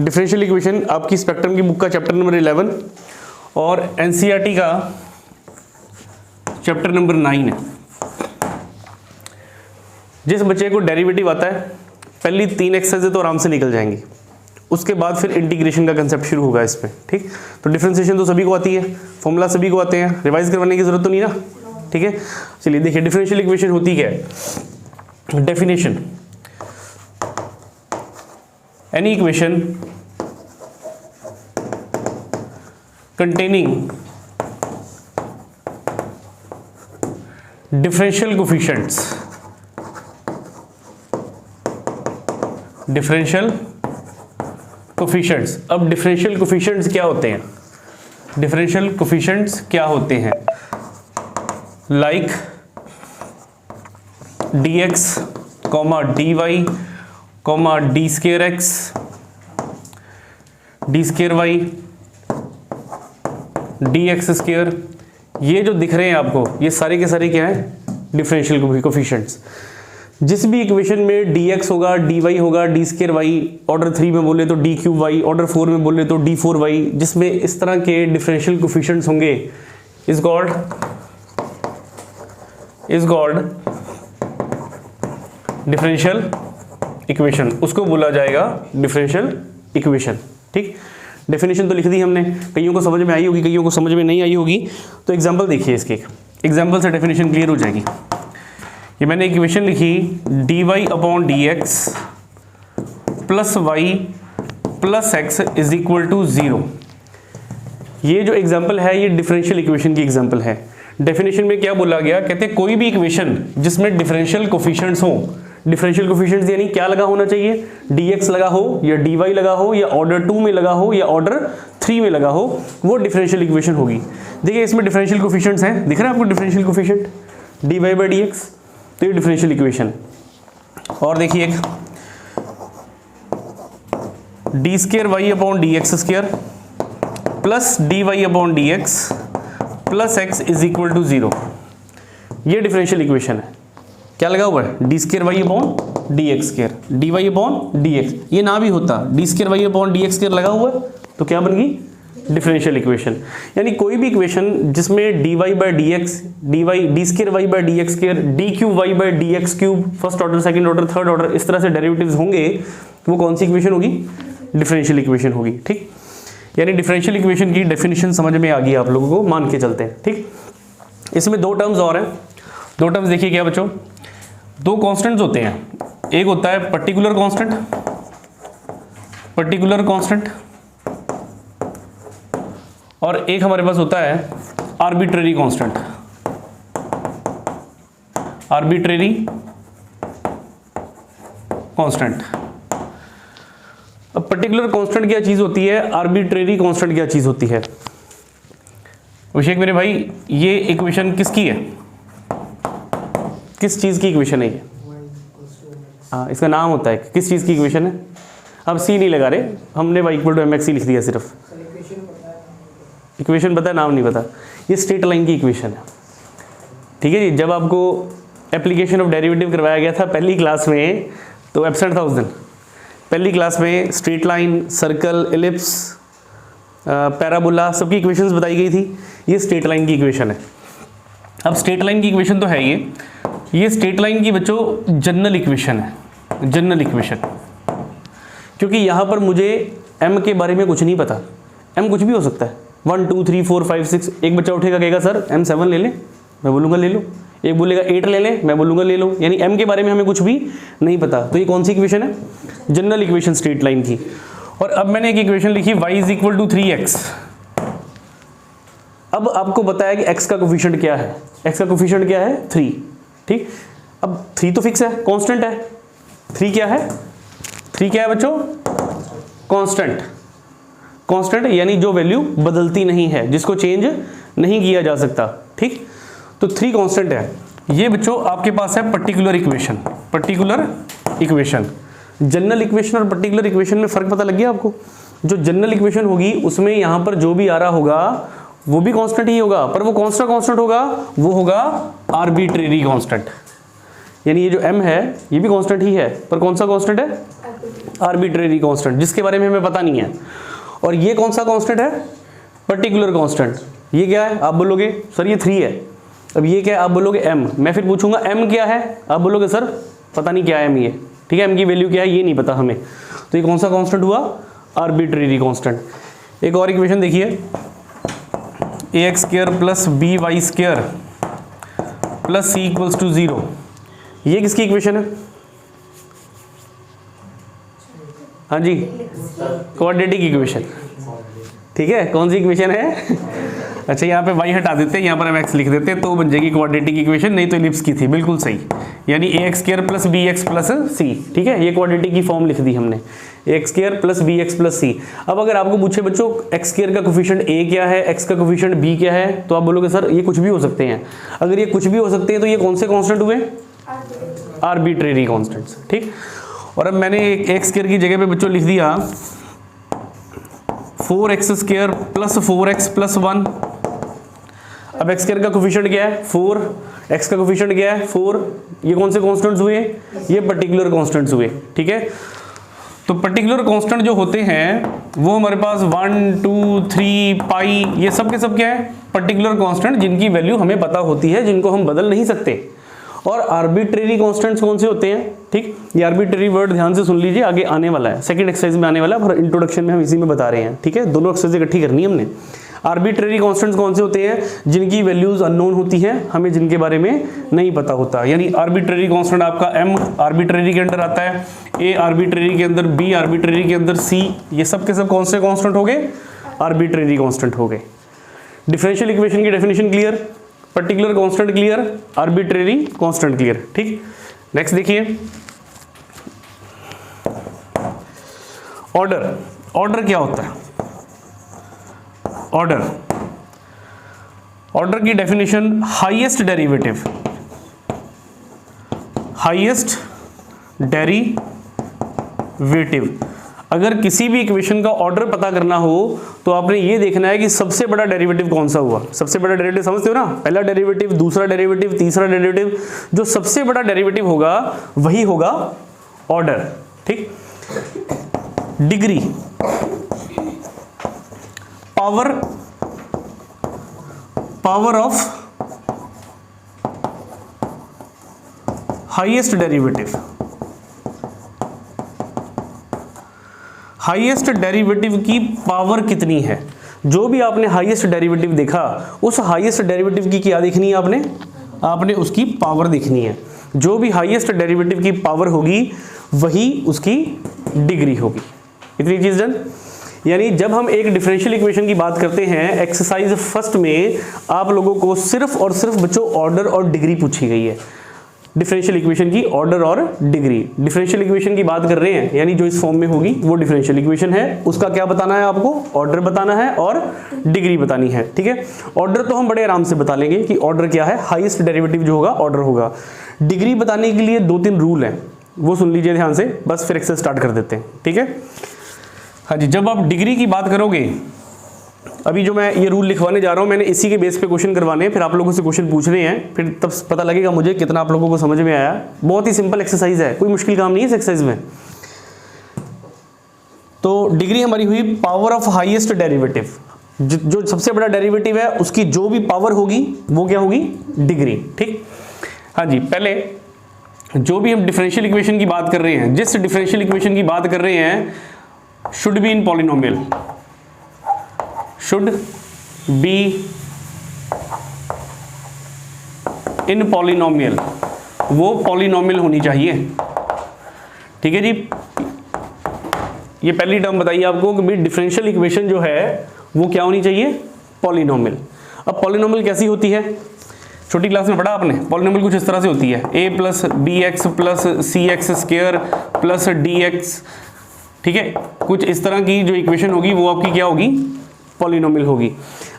Differential equation आपकी spectrum की book का चैप्टर नंबर 11 और एनसीईआरटी का चैप्टर नंबर 9 है। जिस बच्चे को डेरिवेटिव आता है पहली 3 एक्सरसाइज तो आराम से निकल जाएंगी, उसके बाद फिर इंटीग्रेशन का कंसेप्ट शुरू होगा इस पे। ठीक, तो डिफरेंशिएशन तो सभी को आती है, फॉर्मूला सभी को आते हैं, रिवाइज करवाने की जरूरत तो नहीं ना। ठीक है, चलिए देखिए डिफरेंशियल इक्वेशन होती क्या है। Definition, any equation containing differential coefficients, differential coefficients. अब डिफरेंशियल कोफिशिएंट्स क्या होते हैं? डिफरेंशियल कोफिशिएंट्स क्या होते हैं? Like dx, dy, d square x, d square y, dx square, ये जो दिख रहे हैं आपको ये सारे के सारे क्या है? Differential coefficients. जिस भी इक्वेशन में dx होगा, dy होगा, d स्केयर y, ऑर्डर 3 में बोले तो d क्यूब y, ऑर्डर 4 में बोले तो d 4y, जिसमें इस तरह के डिफरेंशियल कोफिशिएंट्स होंगे इज कॉल्ड डिफरेंशियल इक्वेशन, उसको बोला जाएगा डिफरेंशियल इक्वेशन। ठीक, डेफिनेशन तो लिख दी हमने, कईयों को समझ में आई होगी, कईयों को समझ में नहीं आई होगी। तो एग्जांपल देखिए, इसके एग्जांपल से डेफिनेशन क्लियर हो जाएगी। ये मैंने इक्वेशन लिखी dy upon dx plus y plus x is equal to 0। ये जो एग्जांपल है ये डिफरेंशियल इक्वेशन की एग्जांपल है। डेफिनेशन में क्या बोला गया, कहते हैं कोई भी इक्वेशन जिसमें डिफरेंशियल कोफिशिएंट्स हो, डिफरेंशियल कोफिशिएंट्स यानी क्या लगा होना चाहिए? dx लगा हो या dy लगा हो या ऑर्डर 2 में लगा हो या ऑर्डर 3 में लगा हो, वो डिफरेंशियल इक्वेशन होगी। देखिए इसमें डिफरेंशियल कोफिशिएंट्स हैं, दिख रहा है आपको differential coefficient dy by dx, तो ये डिफरेंशियल इक्वेशन। और देखिए एक d square y upon dx square plus dy upon dx plus x is equal to 0, ये डिफरेंशियल इक्वेशन है। क्या लगा हुआ है? d square y upon dx square, dy upon dx, ये ना भी होता d square y upon dx square लगा हुआ है तो क्या बन गई? Differential equation. यानी कोई भी इक्वेशन जिसमें dy by dx, d square y by dx square, d cube y by dx cube, first order, second order, third order, इस तरह से डेरिवेटिव्स होंगे तो वो कौन सी इक्वेशन होगी? डिफरेंशियल इक्वेशन होगी। ठीक, यानी डिफरेंशियल इक्वेशन की डेफिनेशन समझ में आ गई आप लोगों को, मान के चलते हैं। ठीक, इसमें 2 टर्म्स और हैं। 2 टर्म्स देखिए क्या बच्चों, 2 कांस्टेंट्स होते हैं। एक होता है पर्टिकुलर कांस्टेंट, और एक हमारे पास होता है आर्बिट्रेरी कांस्टेंट, अब पर्टिकुलर कांस्टेंट क्या चीज होती है, आर्बिट्रेरी कांस्टेंट क्या चीज होती है? अभिषेक मेरे भाई, ये इक्वेशन किसकी है? किस चीज की इक्वेशन है ये? हाँ, इसका नाम होता है, किस चीज की इक्वेशन है? अब सी नहीं लगा रहे, हमने y इक्वल टू mx लिख दिया सिर्फ। इक्वेशन पता है, नाम नहीं पता। ये स्ट्रेट लाइन की इक्वेशन है। ठीक है जी, जब आपको एप्लीकेशन ऑफ डेरिवेटिव करवाया गया था पहली क्लास में तो एब्सेंट था उस दिन। पहली क्लास में straight line, circle, ellipse, parabola, सबकी इक्वेशंस बताई गई थी। ये स्ट्रेट लाइन की इक्वेशन है। अब स्ट्रेट लाइन की इक्वेशन तो है ये स्ट्रेट लाइन की बच्चों जनरल इक्वेशन है, जनरल इक्वेशन। क्योंकि यहाँ पर मुझे m के बारे में कुछ नहीं पता, m कुछ भी हो सकता है, 1 2 3 4 5 6। एक बच्चा उठेगा कहेगा सर m 7 ले ले, मैं बोलूँगा ले लो। एक बोलेगा 8 ले ले, मैं बोलूँगा ले लो। यानी m के बारे में हमें कुछ भी नहीं पता। तो ये कौन सी इक्वेशन है? जनरल इक्वेशन स्ट्रेट लाइन की। और अब मैंने एक इक्वेशन लिखी y is equal to 3x। अब आपको बताया कि x का कोफिशिएंट क्या है, x का कोफिशिएंट क्या है? 3। ठीक, अब 3 तो फिक्स है, कांस्टेंट है। 3 क्या है? 3 क्या है बच्चों? कांस्टेंट। कांस्टेंट यानी जो वैल्यू बदलती नहीं है, जिसको चेंज नहीं किया जा सकता। ठीक, तो 3 कांस्टेंट है। ये बच्चों आपके पास है particular equation. Particular equation, general equation और पर्टिकुलर इक्वेशन में फर्क पता लग गया आपको? जो जनरल इक्वेशन होगी उसमें यहां पर जो भी आ रहा होगा वो भी कांस्टेंट ही होगा, पर वो कौन सा कांस्टेंट होगा? वो होगा आर्बिट्रेरी कांस्टेंट। यानी ये जो m है ये भी कांस्टेंट ही है, पर कौन सा कांस्टेंट है? आर्बिट्रेरी कांस्टेंट, जिसके बारे में हमें पता नहीं है। और ये कौन सा कांस्टेंट है? Particular constant. ये क्या है? आप बोलोगे सर ये 3 है। अब ये क्या है? आप बोलोगे m। मैं फिर पूछूंगा m क्या है? आप बोलोगे सर पता नहीं क्या है m ये, ठीक है, m की वैल्यू क्या है ये नहीं पता हमें। तो ये कौन सा कांस्टेंट हुआ? Arbitrary constant. एक और इक्वेशन देखिए, ax² plus by² plus c equals to 0। ये किसकी इक्वेशन है? हाँ जी, क्वाड्रेटिक इक्वेशन, ठीक है। कौन सी इक्वेशन है? अच्छा, यहाँ पे y हटा देते हैं, यहाँ पर हम x लिख देते हैं तो बन जाएगी क्वाड्रेटिक इक्वेशन, नहीं तो इलिप्स की थी, बिल्कुल सही। यानी ax² plus bx plus c, ठीक है, ये क्वाड्रेटिक की फॉर्म लिख दी हमने, ax² plus bx plus c। अब अगर आपको पूछे बच्चों x² का कोफिशिएंट a क्या है, x का कोफिशिएंट b क्या है, तो आप बोलोगे सर ये कुछ भी हो सकते हैं। अगर ये कुछ भी हो सकते हैं तो ये कौन से कॉन्स्टेंट हुए? आर्बिट्रेरी कॉन्स्टेंट्स, ठीक। और अब मैंने x² की जगह पे बच्चों लिख दिया 4x² प्लस 4x प्लस 1। अब x² का कोफिशिएंट क्या है? 4, x का कोफिशिएंट क्या है? 4। ये कौन से कॉन्स्टेंट्स हुए? ये पर्टिकुलर कॉन्स्टेंट्स हुए, ठीक है। तो पर्टिकुलर कांस्टेंट जो होते हैं वो हमारे पास 1, 2, 3 पाई, ये सब के सब क्या है? पर्टिकुलर कांस्टेंट, जिनकी वैल्यू हमें पता होती है, जिनको हम बदल नहीं सकते। और आर्बिट्रेरी कांस्टेंट्स कौन से होते हैं? ठीक, ये आर्बिट्रेरी वर्ड ध्यान से सुन लीजिए, आगे आने वाला है, सेकंड एक्सरसाइज में आने वाला है, और इंट्रोडक्शन में हम इसी में बता रहे हैं, ठीक है। दोनों एक्सरसाइज इकट्ठी करनी है हमने। आर्बिट्रेरी कांस्टेंट्स कौन से होते हैं? जिनकी वैल्यूज अननोन होती हैं, हमें जिनके बारे में नहीं पता होता। यानी आर्बिट्रेरी कांस्टेंट आपका m आर्बिट्रेरी के अंदर आता है, a आर्बिट्रेरी के अंदर, b आर्बिट्रेरी के अंदर, c, ये सब के सब कौन से कांस्टेंट हो गए? आर्बिट्रेरी कांस्टेंट हो गए। डिफरेंशियल इक्वेशन की definition clear, particular constant clear, arbitrary constant clear, ठीक। नेक्स्ट देखिए, ऑर्डर। ऑर्डर क्या होता है? ऑर्डर, ऑर्डर की definition highest derivative, highest derivative. अगर किसी भी इक्वेशन का ऑर्डर पता करना हो तो आपने ये देखना है कि सबसे बड़ा डेरिवेटिव कौन सा हुआ। सबसे बड़ा डेरिवेटिव समझते हो ना? पहला डेरिवेटिव, दूसरा डेरिवेटिव, तीसरा डेरिवेटिव, जो सबसे बड़ा डेरिवेटिव होगा वही होगा ऑर्डर, ठीक। Degree, power, power of highest derivative, highest derivative की पावर कितनी है? जो भी आपने हाईएस्ट डेरिवेटिव देखा, उस हाईएस्ट डेरिवेटिव की क्या देखनी है आपने? आपने उसकी पावर देखनी है। जो भी हाईएस्ट डेरिवेटिव की पावर होगी वही उसकी डिग्री होगी। इतनी चीज डन। यानी जब हम एक डिफरेंशियल इक्वेशन की बात करते हैं, एक्सरसाइज फर्स्ट में आप लोगों को सिर्फ और सिर्फ बच्चों ऑर्डर और डिग्री पूछी गई है। डिफरेंशियल इक्वेशन की ऑर्डर और डिग्री। डिफरेंशियल इक्वेशन की बात कर रहे हैं, यानी जो इस फॉर्म में होगी वो डिफरेंशियल इक्वेशन है। उसका क्या बताना है आपको? ऑर्डर बताना है और डिग्री बतानी है, ठीक है। ऑर्डर तो हम बड़े आराम से बता लेंगे कि ऑर्डर क्या है, हाईएस्ट डेरिवेटिव जो होगा ऑर्डर होगा। डिग्री बताने के लिए 2-3 रूल हैं, वो सुन लीजिए ध्यान से, बस फिर एक्सरसाइज स्टार्ट कर देते हैं, ठीक है। हाँ जी, जब आप डिग्री की बात करोगे, अभी जो मैं ये रूल लिखवाने जा रहा हूँ, मैंने इसी के बेस पे क्वेश्चन करवाने हैं, फिर आप लोगों से क्वेश्चन पूछने हैं, फिर तब पता लगेगा मुझे कितना आप लोगों को समझ में आया। बहुत ही सिंपल एक्सरसाइज है, कोई मुश्किल काम नहीं है इस एक्सरसाइज में। तो डिग्री हमारी हुई पावर ऑफ हाईएस्ट डेरिवेटिव। जो सबसे बड़ा डेरिवेटिव है उसकी जो भी पावर होगी वो क्या होगी? डिग्री, ठीक। हाँ जी, पहले जो भी हम डिफरेंशियल इक्वेशन की बात कर रहे हैं, जिस डिफरेंशियल इक्वेशन की बात कर रहे हैं, should be in polynomial, should be in polynomial, वो पॉलिनोमियल होनी चाहिए, ठीक है जी। ये पहली टर्म बताइए आपको कि डिफरेंशियल इक्वेशन जो है वो क्या होनी चाहिए? पॉलिनोमियल। अब पॉलिनोमियल कैसी होती है? छोटी क्लास में पढ़ा आपने, पॉलिनोमियल कुछ इस तरह से होती है, a plus b x plus c x square plus d x, ठीक है। कुछ इस तरह की जो इक्वेशन होगी वो आपकी क्या होगी? पॉलिनोमियल होगी।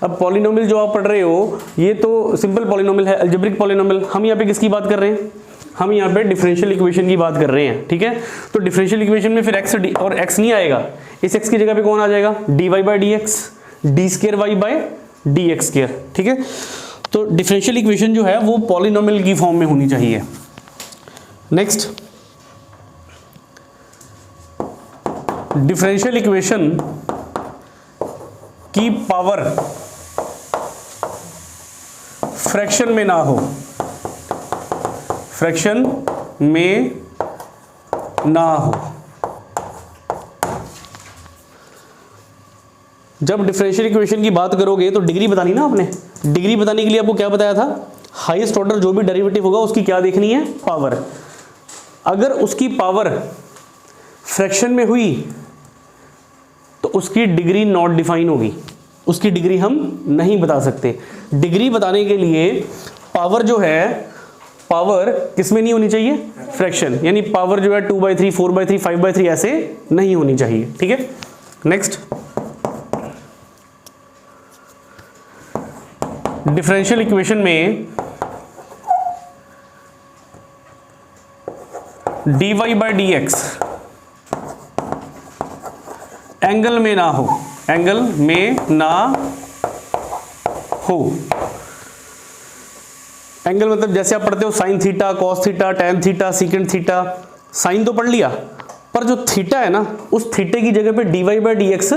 अब पॉलिनोमियल जो आप पढ़ रहे हो ये तो सिंपल पॉलिनोमियल है, अलजेब्रिक पॉलिनोमियल। हम यहाँ पे किसकी बात कर रहे हैं? हम यहाँ पे डिफरेंशियल इक्वेशन की बात कर रहे हैं, ठीक है। तो डिफरेंशियल इक्वेशन में फिर x और x नहीं आएगा, इस x की जगह पे कौन आ जाएगा? dy by d x, d square y by d x square, ठीक है। तो डिफरेंशियल इक्वेशन जो है वो पॉलिनोमियल की फॉर्म में होनी चाहिए। नेक्स्ट, डिफरेंशियल इक्वेशन की पावर फ्रैक्शन में ना हो, फ्रैक्शन में ना हो। जब डिफरेंशियल इक्वेशन की बात करोगे तो डिग्री बतानी ना आपने। डिग्री बताने के लिए आपको क्या बताया था, हाईएस्ट ऑर्डर जो भी डेरिवेटिव होगा उसकी क्या देखनी है, पावर। अगर उसकी पावर फ्रैक्शन में हुई तो उसकी डिग्री नॉट डिफाइन होगी, उसकी डिग्री हम नहीं बता सकते। डिग्री बताने के लिए पावर जो है, पावर किस में नहीं होनी चाहिए, फ्रैक्शन, यानी पावर जो है 2/3, 4/3, 5/3 ऐसे नहीं होनी चाहिए। ठीक है, नेक्स्ट, डिफरेंशियल इक्वेशन में dy/dx एंगल में ना हो, एंगल में ना हो। एंगल मतलब जैसे आप पढ़ते हो sine theta, cos theta, tan theta, secant theta. Sine तो पढ़ लिया, पर जो थीटा है ना, उस थीटे की जगह पे dy/dx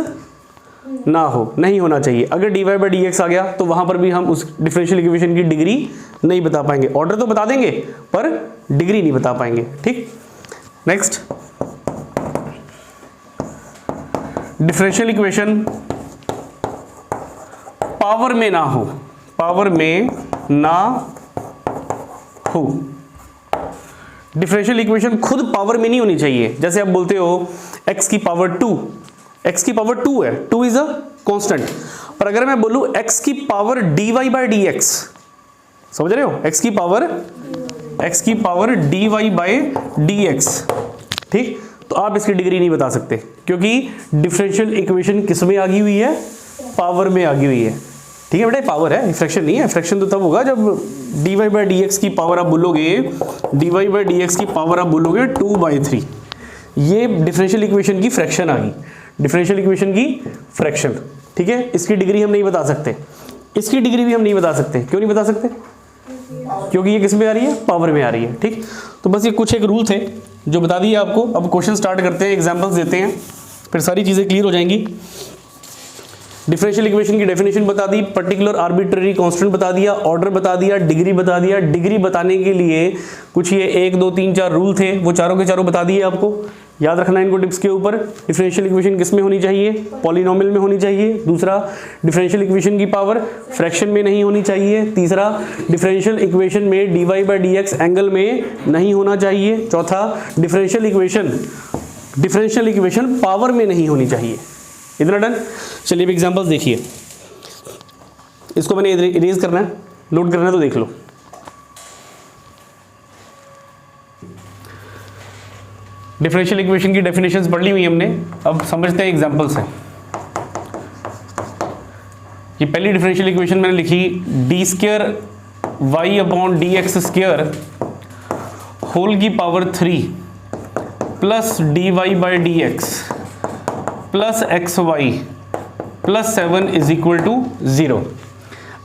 ना हो, नहीं होना चाहिए। अगर dy/dx आ गया तो वहां पर भी हम उस डिफरेंशियल इक्वेशन की डिग्री नहीं बता पाएंगे। ऑर्डर तो बता देंगे पर डिग्री नहीं बता पाएंगे। ठीक, नेक्स्ट, डिफरेंशियल इक्वेशन पावर में ना हो, पावर में ना हो। डिफरेंशियल इक्वेशन खुद पावर में नहीं होनी चाहिए। जैसे आप बोलते हो x की पावर 2, x की पावर 2 है, 2 इज अ कांस्टेंट। पर अगर मैं बोलूं x की पावर dy/dx, समझ रहे हो, x की पावर dy/dx, ठीक, तो आप इसकी डिग्री नहीं बता सकते, क्योंकि डिफरेंशियल इक्वेशन किस में आ गई हुई है, पावर में आ गई हुई है। ठीक है बेटा, पावर है, फ्रैक्शन नहीं है। फ्रैक्शन तो तब होगा जब dy/dx की पावर आप बोलोगे, dy/dx की पावर आप बोलोगे 2/3, ये डिफरेंशियल इक्वेशन की फ्रैक्शन आ गई, डिफरेंशियल इक्वेशन की फ्रैक्शन। ठीक है, इसकी डिग्री हम नहीं बता सकते, इसकी डिग्री भी हम नहीं बता सकते। क्यों नहीं बता सकते, क्योंकि ये किस में आ रही है, पावर में आ रही है। ठीक, तो बस ये कुछ एक रूल थे जो बता दिए आपको। अब क्वेश्चन स्टार्ट करते हैं, एग्जांपल्स देते हैं, फिर सारी चीज़ें क्लियर हो जाएंगी। डिफरेंशियल इक्वेशन की डेफिनेशन बता दी, पर्टिकुलर आर्बिट्ररी कांस्टेंट बता दिया, ऑर्डर बता दिया, डिग्री बता दिया। डिग्री बताने के लिए कुछ ये 1 2 3 4 रूल थे, वो चारों के चारों बता दिए आपको। याद रखना इनको टिप्स के ऊपर। डिफरेंशियल इक्वेशन किस में होनी चाहिए, पॉलिनोमियल में होनी चाहिए। दूसरा, डिफरेंशियल इक्वेशन की पावर फ्रैक्शन में नहीं होनी चाहिए। तीसरा, डिफरेंशियल इक्वेशन में dy/dx एंगल में नहीं होना चाहिए। चौथा, डिफरेंशियल इक्वेशन पावर में नहीं होनी चाहिए। इतना डन। चलिए अब एग्जांपल्स देखिए, इसको मैंने इरेज करना है, नोट करना है तो देख लो। डिफरेंशियल इक्वेशन की डेफिनेशंस पढ़ ली हुई हमने, अब समझते हैं एग्जांपल से। ये पहली डिफरेंशियल इक्वेशन मैंने लिखी, d²y/dx² होल की power 3 plus dy/dx plus xy plus 7 is equal to 0।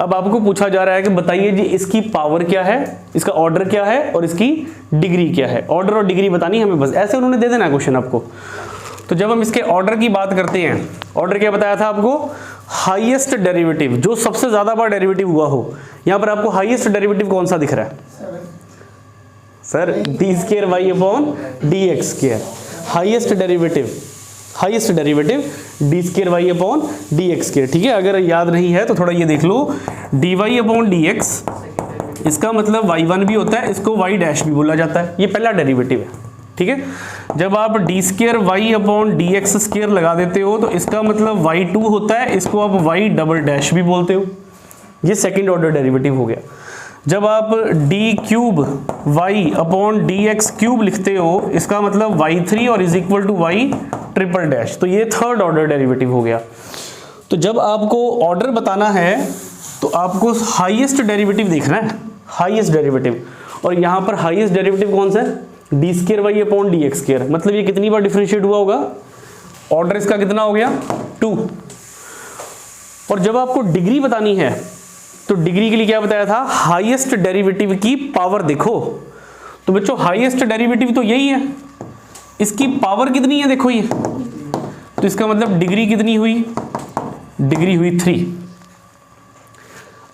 अब आपको पूछा जा रहा है कि बताइए जी इसकी पावर क्या है, इसका ऑर्डर क्या है और इसकी डिग्री क्या है। ऑर्डर और डिग्री बतानी है हमें, बस ऐसे उन्होंने दे देना क्वेश्चन आपको। तो जब हम इसके ऑर्डर की बात करते हैं, ऑर्डर क्या बताया था आपको, हाईएस्ट डेरिवेटिव, जो सबसे ज्यादा बार डेरिवेटिव हुआ हो। यहां पर आपको हाईएस्ट डेरिवेटिव कौन सा दिख रहा है sir, d²y/dx²। Highest derivative d²y/dx²। ठीक है, अगर याद नहीं है तो थोड़ा ये देख लो, dy/dx इसका मतलब y1 भी होता है, इसको y' भी बोला जाता है, ये पहला डेरिवेटिव है। ठीक है, जब आप d²y/dx² लगा देते हो तो इसका मतलब y2 होता है, इसको आप y" भी बोलते हो, ये सेकंड ऑर्डर डेरिवेटिव हो गया। जब आप d³ y/dx³ लिखते हो, इसका मतलब y3 और इज इक्वल टू y', तो ये थर्ड ऑर्डर डेरिवेटिव हो गया। तो जब आपको ऑर्डर बताना है तो आपको हाईएस्ट डेरिवेटिव देखना है, हाईएस्ट डेरिवेटिव। और यहां पर हाईएस्ट डेरिवेटिव कौन सा है, d²y/dx²। मतलब ये कितनी बार डिफरेंशिएट हुआ होगा, ऑर्डर इसका कितना हो गया, 2। और जब आपको डिग्री बतानी है तो डिग्री के लिए क्या बताया था, हाईएस्ट डेरिवेटिव की पावर देखो। तो बच्चों हाईएस्ट डेरिवेटिव तो यही है, इसकी पावर कितनी है देखो, ये तो इसका मतलब डिग्री कितनी हुई, डिग्री हुई 3।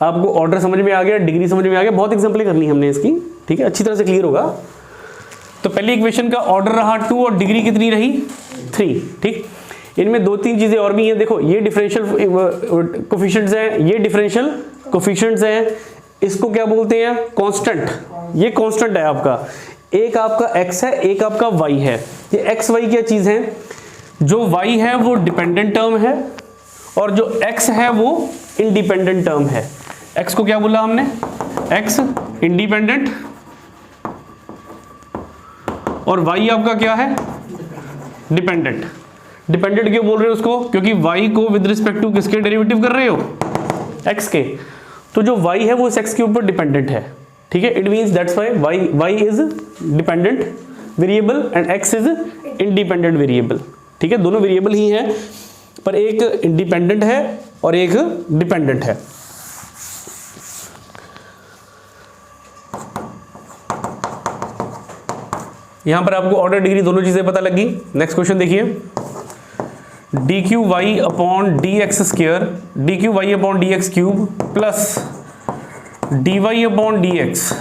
आपको ऑर्डर समझ में आ गया, डिग्री समझ में आ गया, बहुत एग्जांपलें करनी हमने इसकी, ठीक है, अच्छी तरह से क्लियर होगा। तो पहली इक्वेशन का ऑर्डर रहा 2 और डिग्री कितनी रही 3, ठीक। इनमें 2-3 चीजें और भी हैं, देखो ये डिफरेंशियल कोफिशिएंट्स हैं, ये डिफरेंशियल कोफिशिएंट्स हैं, इसको क्या बोलते हैं, कांस्टेंट। ये कांस्टेंट है आपका, एक आपका x है, एक आपका y है। ये x y क्या चीज है, जो y है वो डिपेंडेंट टर्म है और जो x है वो इंडिपेंडेंट टर्म है। x को क्या बोला हमने, x इंडिपेंडेंट, और y आपका क्या है, डिपेंडेंट। डिपेंडेंट क्यों बोल रहे हो उसको, क्योंकि y को विद रिस्पेक्ट टू किसके डेरिवेटिव कर रहे हो, x के। तो जो y है वो इस x के ऊपर डिपेंडेंट है, ठीक है। It means that's why y is dependent variable and x is independent variable, ठीक है। दोनों वेरिएबल ही हैं पर एक इंडिपेंडेंट है और एक डिपेंडेंट है। यहां पर आपको ऑर्डर डिग्री दोनों चीजें पता लगी। नेक्स्ट क्वेश्चन देखिए, D cube Y upon D x square, D cube Y upon D x cube plus D Y upon D x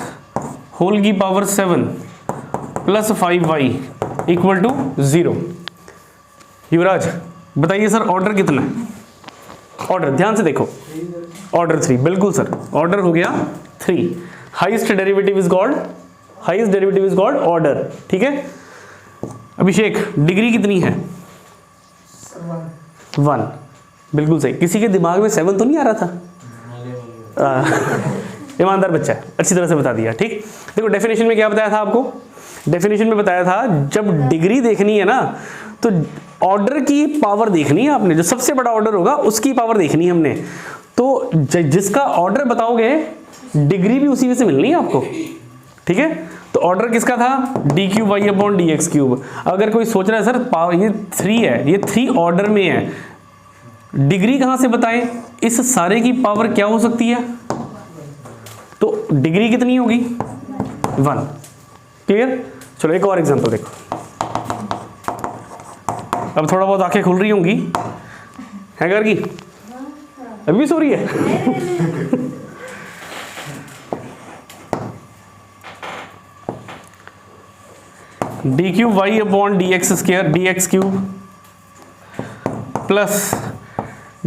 whole की power 7 plus 5y equal to 0। Yuvraj बताइए सर ऑर्डर कितना है, order ध्यान से देखो, order 3, बिल्कुल sir, order हो गया 3। Highest derivative is called, highest derivative is called order, ठीक है। अभिषेक डिग्री कितनी है, 1, बिल्कुल सही। किसी के दिमाग में 7 तो नहीं आ रहा था, ईमानदार बच्चा है, अच्छी तरह से बता दिया, ठीक। देखो डेफिनेशन में क्या बताया था आपको, डेफिनेशन में बताया था जब डिग्री देखनी है ना तो ऑर्डर की पावर देखनी है आपने, जो सबसे बड़ा ऑर्डर होगा उसकी पावर देखनी है हमने। तो जिसका ऑर्डर बताओगे डिग्री भी उसी में से मिलनी है आपको, ठीक है। तो ऑर्डर किसका था, d cube Y upon D x cube. अगर कोई सोच रहा है सर पावर ये 3 है, ये 3 ऑर्डर में है, डिग्री कहां से बताएं, इस सारे की पावर क्या हो सकती है, तो डिग्री कितनी होगी 1, क्लियर। चलो एक और एग्जांपल देखो, अब थोड़ा बहुत आंखें खुल रही होंगी, है घर की, अभी भी सो रही है D cube Y upon D x square D x cube plus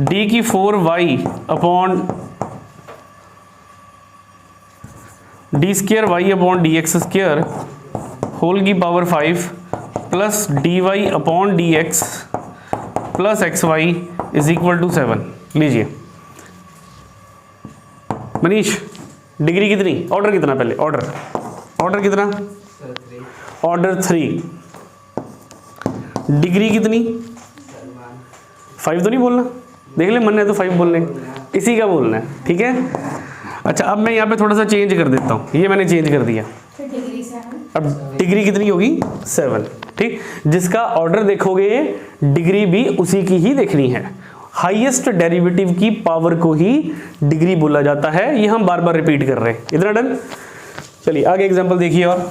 D की 4y upon D square Y upon D x square whole की power 5 plus D Y upon D x plus X Y is equal to 7। लीजिए Manish degree कितनी, order कितना, पहले order कितना, order 3, degree कितनी 5 तो नहीं बोलना, देख ले मन है तो 5 बोलने, इसी का बोलना है, ठीक है। अच्छा अब मैं यहाँ पे थोड़ा सा चेंज कर देता हूँ, ये मैंने चेंज कर दिया, अब डिग्री कितनी होगी 7, ठीक। जिसका ऑर्डर देखोगे डिग्री भी उसी की ही देखनी है, हाईएस्ट डेरिवेटिव की पावर को ही डिग्री बोला जाता है, ये हम बार बार रिपीट कर रहे हैं, इतना डन। चलिए आगे एग्जांपल देखिए, और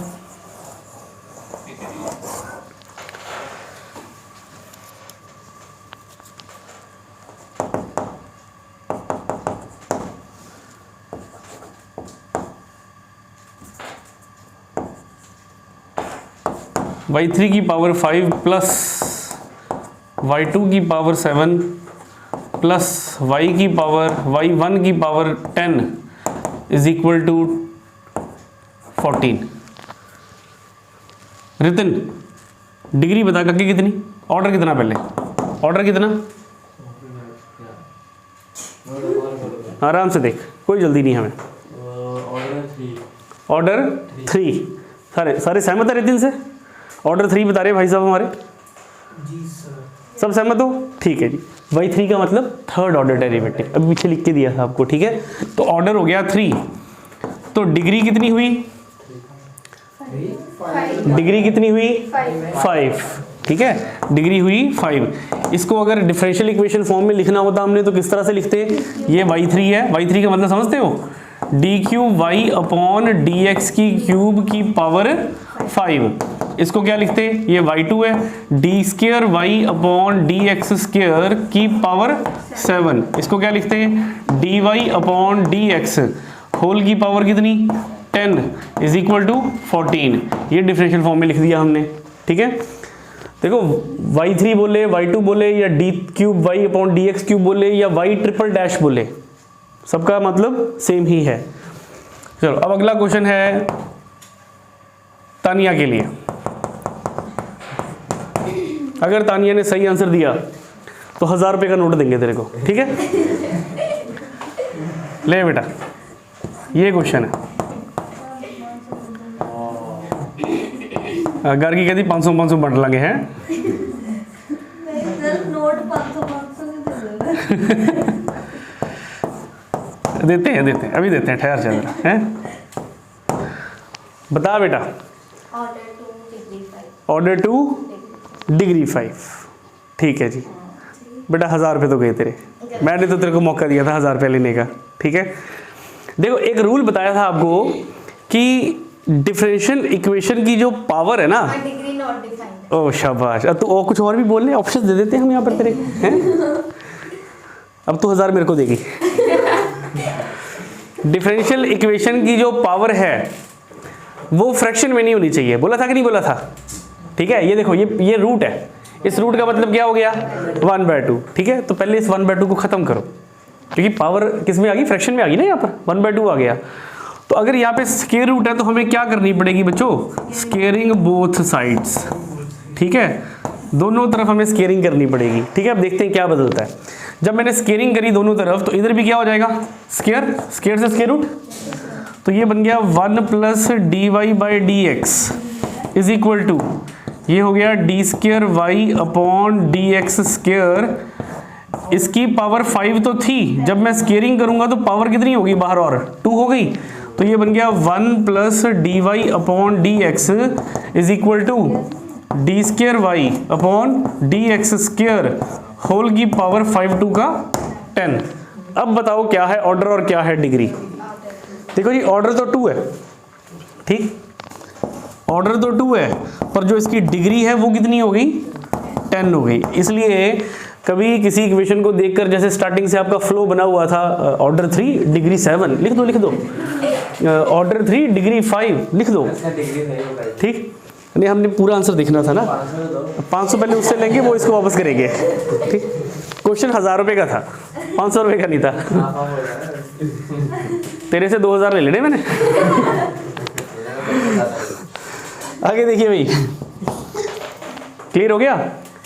y3 की पावर 5 प्लस y2 की पावर 7 प्लस y की पावर y1 की पावर 10 इज इक्वल टू 14। रितिन डिग्री बता करके कितनी, ऑर्डर कितना, पहले ऑर्डर कितना, आराम से देख, कोई जल्दी नहीं हमें। ऑर्डर 3, सारे सहमत है रितिन से, ऑर्डर 3 बता रहे भाई साहब हमारे जी सर, सब सहमत हो, ठीक है जी। y3 का मतलब थर्ड ऑर्डर डेरिवेटिव, अभी पीछे लिख के दिया था आपको, ठीक है। तो ऑर्डर हो गया 3, तो डिग्री कितनी हुई, डिग्री कितनी हुई 5, ठीक है, डिग्री हुई 5। इसको अगर डिफरेंशियल इक्वेशन फॉर्म में लिखना होता हमने तो किस तरह से लिखते, ये y3 है, y3 का मतलब समझते हो, d cube Y upon D x की क्यूब की पावर 5 इसको क्या लिखते हैं, ये y2 है, d square Y upon D x square की पावर 7, इसको क्या लिखते हैं, d Y upon D x whole की पावर कितनी 10 इज इक्वल टू 14। ये डिफरेंशियल फॉर्म में लिख दिया हमने, ठीक है। देखो y3 बोले, y2 बोले, या d cube Y upon D x cube बोले, या y ट्रिपल डैश बोले, सबका मतलब सेम ही है। चलो अब अगला क्वेश्चन है तानिया के लिए। अगर तानिया ने सही आंसर दिया तो 1000 रुपये का नोट देंगे तेरे को, ठीक है। ले बेटा, ये क्वेश्चन है। गार्गी कहती 500 बांट लांगे हैं। देते हैं अभी देते हैं, ठहर चल रहा है। बता बेटा, ऑर्डर टू डिग्री 5, ठीक है जी बेटा। 1000 रुपये तो गए तेरे, मैंने तो तेरे को मौका दिया था 1000 रुपये लेने का, ठीक है। देखो एक रूल बताया था आपको कि डिफरेंशियल इक्वेशन की जो पावर है ना, ओ शाबाश। अब तो और कुछ और भी बोलने ऑप्शन दे देते हैं हम यहाँ पर तेरे हैं। अब तो 1000 मेरे को देगी। डिफरेंशियल इक्वेशन की जो पावर है वो फ्रैक्शन में नहीं होनी चाहिए, बोला था कि नहीं बोला था, ठीक है। ये देखो ये रूट है, इस रूट का मतलब क्या हो गया 1/2, ठीक है। तो पहले इस 1/2 को खत्म करो, क्योंकि पावर किस में आ गई, फ्रैक्शन में आ गई ना, यहाँ पर 1/2 आ गया। तो अगर यहाँ पे स्क्वायर रूट है तो हमें क्या करनी पड़ेगी बच्चों, स्क्वेयरिंग बोथ साइड्स, ठीक है। दोनों तरफ हमें स्क्वेयरिंग करनी पड़ेगी, ठीक है। अब देखते हैं क्या बदलता है। जब मैंने स्क्वेयरिंग करी दोनों तरफ तो इधर भी क्या हो जाएगा, स्क्वायर से स्क्वायर रूट, तो ये बन गया 1 plus D y by d x is equal to, ये हो गया d square y upon D x square. इसकी पावर 5 तो थी, जब मैं स्क्वेयरिंग करूंगा तो पावर कितनी होगी बाहर, और 2 हो गई। तो ये बन गया 1 plus D Y upon D x is equal to d square y upon D x square whole की पावर 5/2 का 10। अब बताओ क्या है ऑर्डर और क्या है डिग्री। देखो जी ऑर्डर तो 2 है, ठीक, ऑर्डर तो 2 है, पर जो इसकी डिग्री है वो कितनी हो गई 10 हो गई। इसलिए कभी किसी इक्वेशन को देखकर, जैसे स्टार्टिंग से आपका फ्लो बना हुआ था ऑर्डर 3 डिग्री 7 लिख दो, ऑर्डर 3 डिग्री 5 लिख दो, ठीक। नहीं हमने पूरा आंसर देखना था ना, 500 पहले उससे लेंगे, वो इसको वापस करेंगे, ठीक। क्वेश्चन 1000 रुपये का था, 500 रुपये का नहीं था। तेरे से 2000 ले लेने मैंने। आगे देखिए भाई, क्लियर हो गया।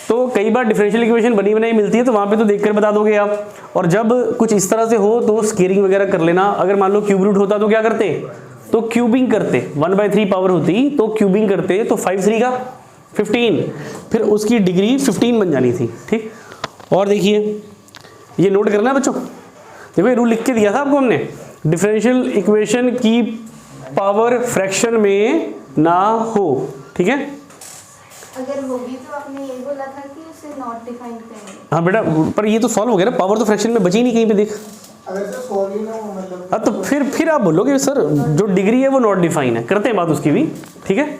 तो कई बार डिफरेंशियल इक्वेशन बनी बनाई मिलती है तो वहां पे तो देखकर बता दोगे आप, और जब कुछ इस तरह से हो तो स्क्वेयरिंग वगैरह कर लेना। अगर मान लो क्यूब रूट होता तो क्या करते, तो क्यूबिंग करते, 1/3 पावर होती तो क्यूबिंग करते, तो 5 3 का 15, फिर उसकी डिग्री 15 बन जानी थी, ठीक। और देखिए ये नोट करना है बच्चों, देखो ये रूल लिख के दिया था आपको हमने, डिफरेंशियल इक्वेशन की पावर फ्रैक्शन में ना हो, ठीक है। अगर होगी तो आपने ये बोला था कि उसे नॉट डिफाइंड करेंगे। हाँ बेटा, पर ये तो सॉल्व हो गया ना, पावर तो फ्रैक्शन में बची नहीं कहीं पे, देख। अगर सर सॉल्व ही ना हो मतलब, हाँ तो फिर आप बोलोगे सर जो डिग्री है वो नॉट डिफाइन है, करते हैं बात उसकी भी, ठीक है।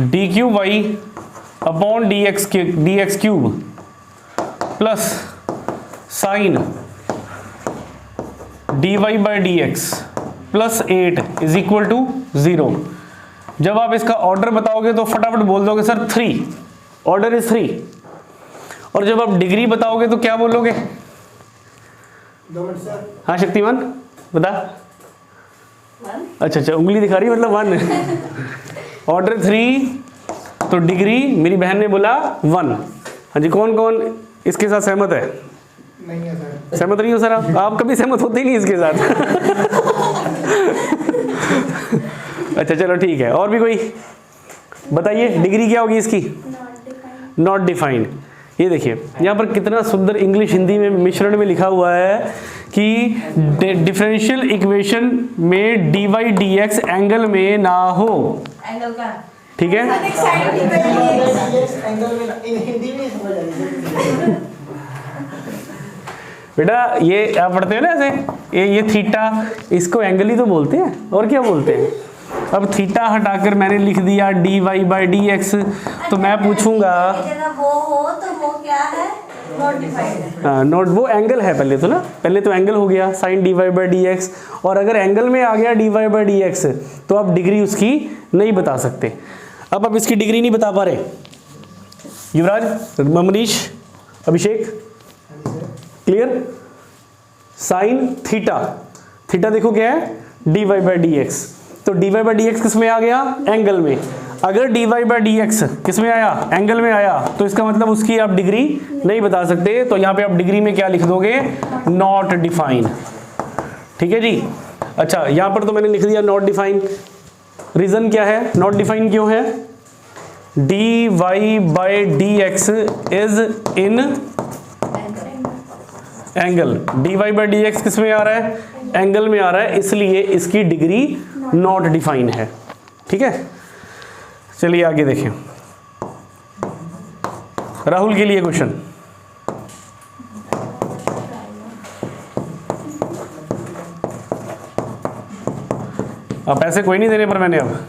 D cube Y upon D x cube plus sine d y by d x plus 8 is equal to 0। जब आप इसका ऑर्डर बताओगे तो फटाफट बोल दोगे सर 3, ऑर्डर इज 3। और जब आप डिग्री बताओगे तो क्या बोलोगे, 2 मिनट सर। हाँ शक्तिमान बता। 1। अच्छा उंगली दिखा रही है, मतलब 1। ऑर्डर 3 तो डिग्री मेरी बहन ने बोला 1। हाँ जी, कौन कौन इसके साथ सहमत है? नहीं है सर। सहमत नहीं हो सर आप कभी सहमत होते ही नहीं इसके साथ। अच्छा चलो ठीक है, और भी कोई बताइए डिग्री क्या होगी इसकी, नॉट डिफाइंड। ये देखिए यहाँ पर कितना सुंदर इंग्लिश हिंदी में मिश्रण में लिखा हुआ है कि डिफरेंशियल इक्वेशन में dy dx एंगल में ना हो। एंगल का ठीक है। एंगल में हिंदी में समझ आ रही है। बेटा ये आप पढ़ते हो ना ऐसे, ये थीटा, इसको एंगल ही तो बोलते हैं, और क्या बोलते हैं। अब थीटा हटाकर मैंने लिख दिया dy बाई डी एक्स, तो मैं पूछूंगा वो हो तो वो क्या है, नॉट डिफाइंड है। हाँ नोट, वो एंगल है पहले तो ना, पहले तो एंगल हो गया sine dy by d x, और अगर एंगल में आ गया dy बाई डी एक्स तो आप डिग्री उसकी नहीं बता सकते। अब आप इसकी डिग्री नहीं बता पा रहे, युवराज, मनीष, अभिषेक, क्लियर। साइन थीटा, थीटा देखो क्या है, dy बाई डी एक्स, तो dy बाई डी एक्स किस में आ गया, एंगल में। अगर dy बाई डी एक्स किस में आया, एंगल में आया, तो इसका मतलब उसकी आप डिग्री नहीं बता सकते, तो यहाँ पे आप डिग्री में क्या लिख दोगे, नॉट डिफाइन। ठीक है जी। अच्छा यहाँ पर तो मैंने लिख दिया नॉट डिफाइन। रीजन क्या है, नॉट डिफाइन क्यों है, dy by d x is in angle, dy by d x किस में आ रहा है, एंगल में आ रहा है, इसलिए इसकी डिग्री नॉट डिफाइन है। ठीक है, चलिए आगे देखें। राहुल के लिए क्वेश्चन, अब पैसे कोई नहीं देने पर मैंने अब,